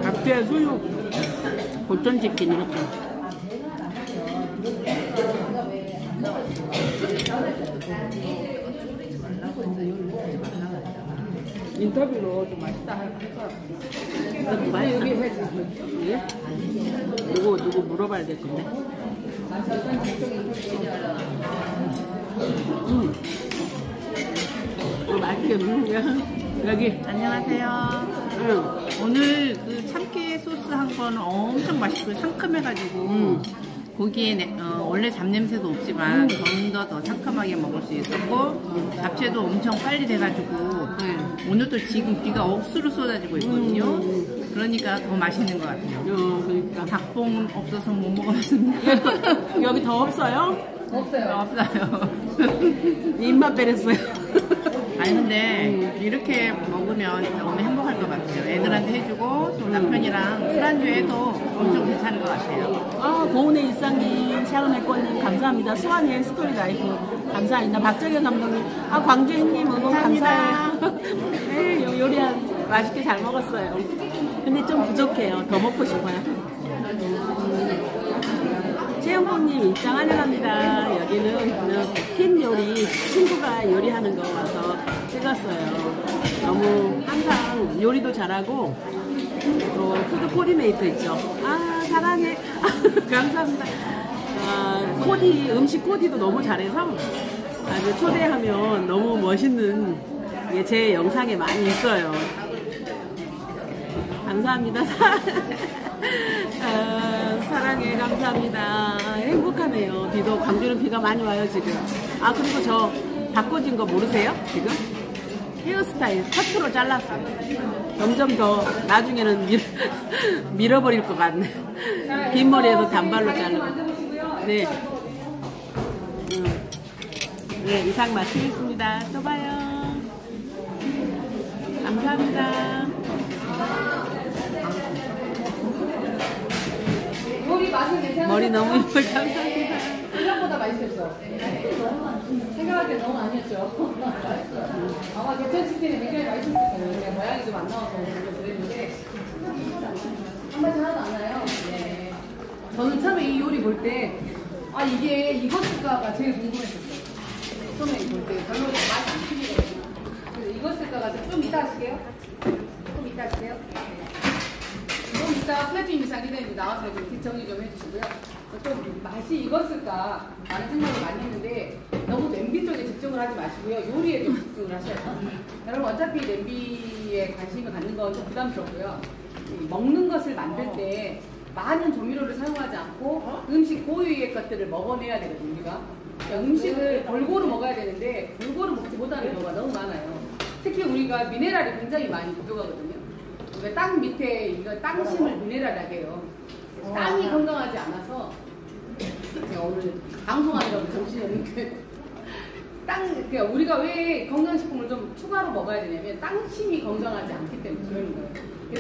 잡채 수육 교촌치킨 이렇게. 인터뷰로 좀 맛있다 할 것 같아. 여기 해주세요. 예? 누구 물어봐야 될 건데. 맛있게 먹는 여기. 안녕하세요. 응. 오늘 그 참깨 소스 한 거는 엄청 맛있고 상큼해가지고 고기에 원래 잡냄새도 없지만 좀 더 상큼하게 먹을 수 있었고 잡채도 엄청 빨리 돼가지고 오늘도 지금 비가 억수로 쏟아지고 있거든요. 그러니까 더 맛있는 것 같아요. 그러니까. 닭봉 없어서 못 먹어봤습니다. 여기 더 없어요? 없어요. 입맛 빼렸어요. 아니 근데 이렇게 먹으면 너무 행복할 것 같아요. 애들한테 해주고 또 남편이랑 술안주에도 엄청 괜찮은 것 같아요. 아, 고운의 일상님, 샤론의꽃님 감사합니다. 수완이의 스토리 라이프 감사합니다. 박정현 감독님, 아, 광주인님 응원 감사해요. 네, 요리한 맛있게 잘 먹었어요. 근데 좀 부족해요. 더 먹고 싶어요. 최영봉님 입장 환영합니다. 여기는 퀸 요리 친구가 요리하는 거 와서 찍었어요. 너무 항상 요리도 잘하고 또 푸드 코디네이터 있죠. 아, 사랑해. 감사합니다. 아, 음식 코디도 너무 잘해서 아주 초대하면 너무 멋있는 게 제 영상에 많이 있어요. 감사합니다. 사랑해. 감사합니다. 행복하네요. 광주는 비가 많이 와요 지금. 아, 그리고 저 바꿔진 거 모르세요? 지금 헤어스타일 커트로 잘랐어요. 점점 더 나중에는 밀어버릴 것 같네. 긴 머리에서 단발로 자르고. 네. 네, 이상 마치겠습니다. 또 봐요. 감사합니다. 요리 맛은 괜찮아요. 머리 너무 예뻐. 감사합니다. 생각보다 맛있었어. 생각할 때 너무 아니었죠. 아마 교촌치킨이 굉장히 맛있었을 거예요. 제가 모양이 좀 안 나와서 그랬는데 한마디 하나도 안 나요. 네. 저는 처음에 이 요리 볼 때 이게 익었을까가 제일 궁금했었어요. 처음에 볼 때 별로 맛이 안 틀리거든요. 그래서 익었을까가 좀 이따 하실게요. 좀 이따 하실게요. 좀 이따 플래팅 미상 리더님 나와서 좀 뒷정리 좀 해주시고요. 좀 맛이 익었을까 라는 생각을 많이 했는데 너무 냄비 쪽에 집중을 하지 마시고요. 요리에 좀 집중을 하셔야 돼요. 여러분 어차피 냄비에 관심을 갖는 건 좀 부담스럽고요. 먹는 것을 만들 때 많은 조미료를 사용하지 않고 음식 고유의 것들을 먹어내야 되거든요. 우리가 그러니까 음식을 골고루 먹어야 되는데 골고루 먹지 못하는 경우가 너무 많아요. 특히 우리가 미네랄이 굉장히 많이 부족하거든요. 그러니까 땅 밑에 이거 땅심을 미네랄이라고 해요. 땅이 건강하지 않아서 제가 오늘 방송하느라고 정신이 없는데 그러니까 우리가 왜 건강식품을 좀 추가로 먹어야 되냐면 땅심이 건강하지 않기 때문에 그러는 거예요.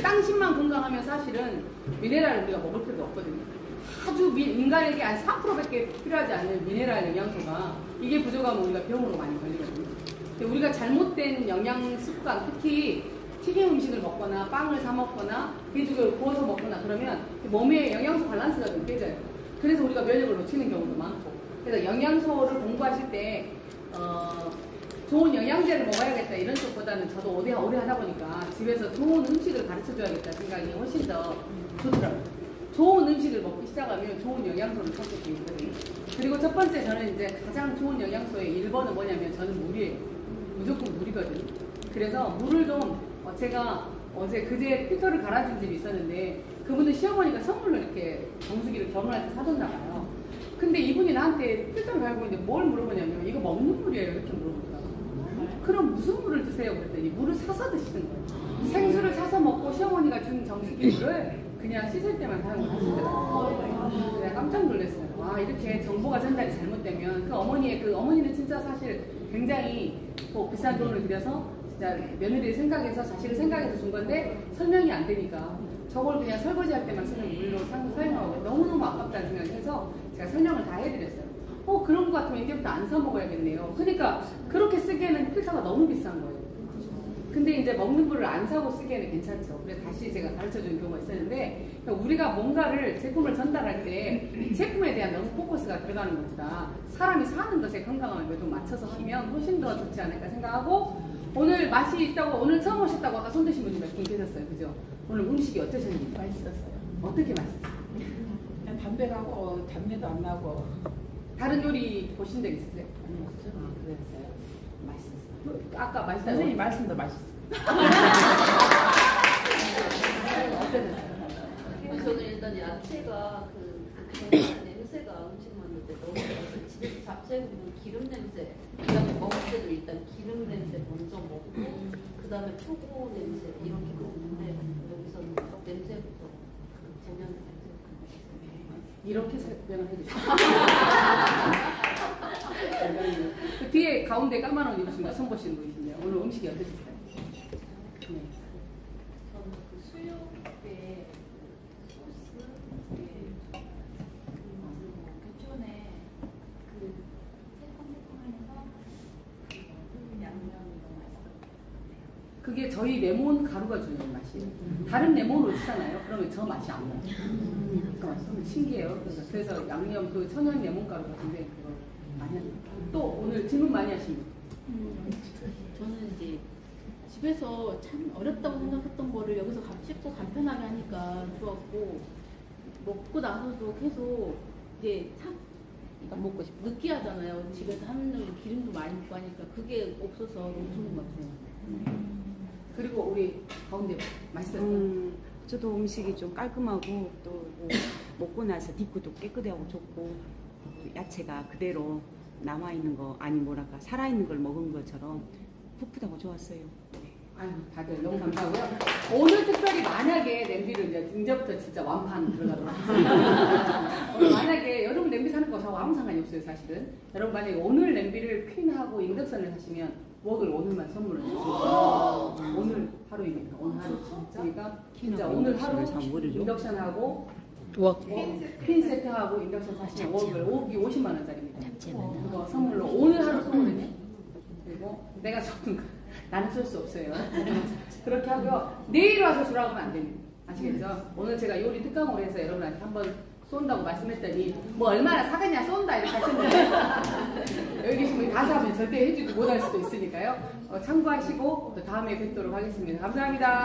땅심만 건강하면 사실은 미네랄을 우리가 먹을 필요도 없거든요. 아주 인간에게 한 4%밖에 필요하지 않는 미네랄 영양소가 이게 부족하면 우리가 병으로 많이 걸리거든요. 근데 우리가 잘못된 영양 습관, 특히 튀김 음식을 먹거나 빵을 사 먹거나 돼지고기를 구워서 먹거나 그러면 몸의 영양소 밸런스가 좀 깨져요. 그래서 우리가 면역을 놓치는 경우도 많고. 그래서 영양소를 공부하실 때 좋은 영양제를 먹어야겠다 이런 쪽보다는 저도 오래 하다 보니까 집에서 좋은 음식을 가르쳐줘야겠다 생각이 훨씬 더 좋더라고요. 좋은 음식을 먹기 시작하면 좋은 영양소를 찾게 되거든요. 그리고 첫 번째 저는 이제 가장 좋은 영양소의 1번은 뭐냐면 저는 물이에요. 무조건 물이거든요. 그래서 물을 좀 제가 어제 그제 필터를 갈아준 집이 있었는데 그분은 시어머니가 선물로 이렇게 정수기를 결혼할 때 사줬나 봐요. 근데 이분이 나한테 필터를 갈고 있는데 뭘 물어보냐면 이거 먹는 물이에요 이렇게 물어보더라고요. 그럼 무슨 물을 드세요? 그랬더니 물을 사서 드시는 거예요. 생수를 사서 먹고 시어머니가 준 정수기를 그냥 씻을 때만 사용을 하시더라고요. 내가 깜짝 놀랐어요. 와 이렇게 정보가 전달이 잘못되면 그 어머니는 진짜 사실 굉장히 비싼 돈을 들여서 진짜 며느리를 생각해서 자식을 생각해서 준 건데 설명이 안 되니까 저걸 그냥 설거지할 때만 쓰는 물로 사용하고 너무너무 아깝다는 생각을 해서 제가 설명을 다 해드렸어요. 그런 거 같으면 이제부터 안 사 먹어야겠네요. 그러니까 그렇게 쓰기에는 필터가 너무 비싼 거예요. 근데 이제 먹는 물을 안 사고 쓰기에는 괜찮죠. 그래서 다시 제가 가르쳐준 경우가 있었는데 우리가 뭔가를 제품을 전달할 때 제품에 대한 너무 포커스가 들어가는 것보다 사람이 사는 것에 건강함을 좀 맞춰서 하면 훨씬 더 좋지 않을까 생각하고 오늘 맛이 있다고 오늘 처음 오셨다고 아까 손 드신 분이 몇 분 계셨어요. 그죠? 오늘 음식이 어떠셨는지 맛있었어요. 어떻게 맛있었어요? 그냥 담백하고 잡내도 안 나고. 다른 요리 보신 적 있으세요? 없죠. 그랬어요. 맛있었어요. 아까 맛있다고 선생님 말씀도 맛있어요. 저는 일단 야채가 냄새가 음식 만들 때 너무 좋아서 집에서 잡채 굽는 기름 냄새, 그다음에 먹을 때도 일단 기름 냄새 먼저 먹고 그다음에 표고 냄새 이렇게 먹는데 여기서는 냄새부터 제면 냄새. 이렇게 설명을 해주세요. 그 뒤에 가운데 까만 옷 입으신 거 처음 보시는 분이신데요. 오늘 음식이 어떠셨어요? 네. 저는 그 수육에 소스, 교촌에 그 새콤새콤하면서 양념이 너무 맛있어요. 그게 저희 레몬 가루가 주는 맛이에요. 다른 레몬을 쓰잖아요. 그러면 저 맛이 안 나요. 그러니까 신기해요. 그래서 양념 그 천연 레몬 가루 같은데 그걸 많이 합니다. 또 오늘 질문 많이 하신 분. 저는 이제 집에서 참 어렵다고 생각했던 거를 여기서 쉽고 간편하게 하니까 좋았고 먹고 나서도 계속 이제 참 먹고 싶어. 느끼하잖아요. 집에서 하는 기름도 많이 먹고 하니까 그게 없어서 너무 좋은 것 같아요. 그리고 우리 가운데 맛있었어요. 저도 음식이 좀 깔끔하고 또 먹고 나서 뒷구도 깨끗하고 좋고 야채가 그대로 남아있는 거 아니 뭐랄까 살아있는 걸 먹은 것처럼 풋풋하고 좋았어요. 아유, 다들 너무 감사하고요. 오늘 특별히 만약에 냄비를 이제부터 진짜 완판 들어가도록 하겠습니다. 오늘 만약에 여러분 냄비 사는 거 저하고 아무 상관이 없어요, 사실은. 여러분 만약에 오늘 냄비를 퀸하고 인덕션을 사시면 웍을 오늘만 선물을 주세요. 오늘 하루입니다. 오늘 하루. 그러니까 진짜 오늘 하루 인덕션하고 퀸 세트하고 인덕션 사시면 웍이 50만 원짜리입니다. 그거 선물로 오늘 하루 쏘거든요. 그리고 내가 쏘는 거. 나는 쏠 수 없어요. 그렇게 하고요. 내일 와서 주라고 하면 안 됩니다. 아시겠죠? 오늘 제가 요리 특강으로 해서 여러분한테 한번 쏜다고 말씀했더니 뭐 얼마나 사겠냐 쏜다 이렇게 하셨는데 여기 계신 분이 다시 하면 절대 해주지 못할 수도 있으니까요. 참고하시고 또 다음에 뵙도록 하겠습니다. 감사합니다.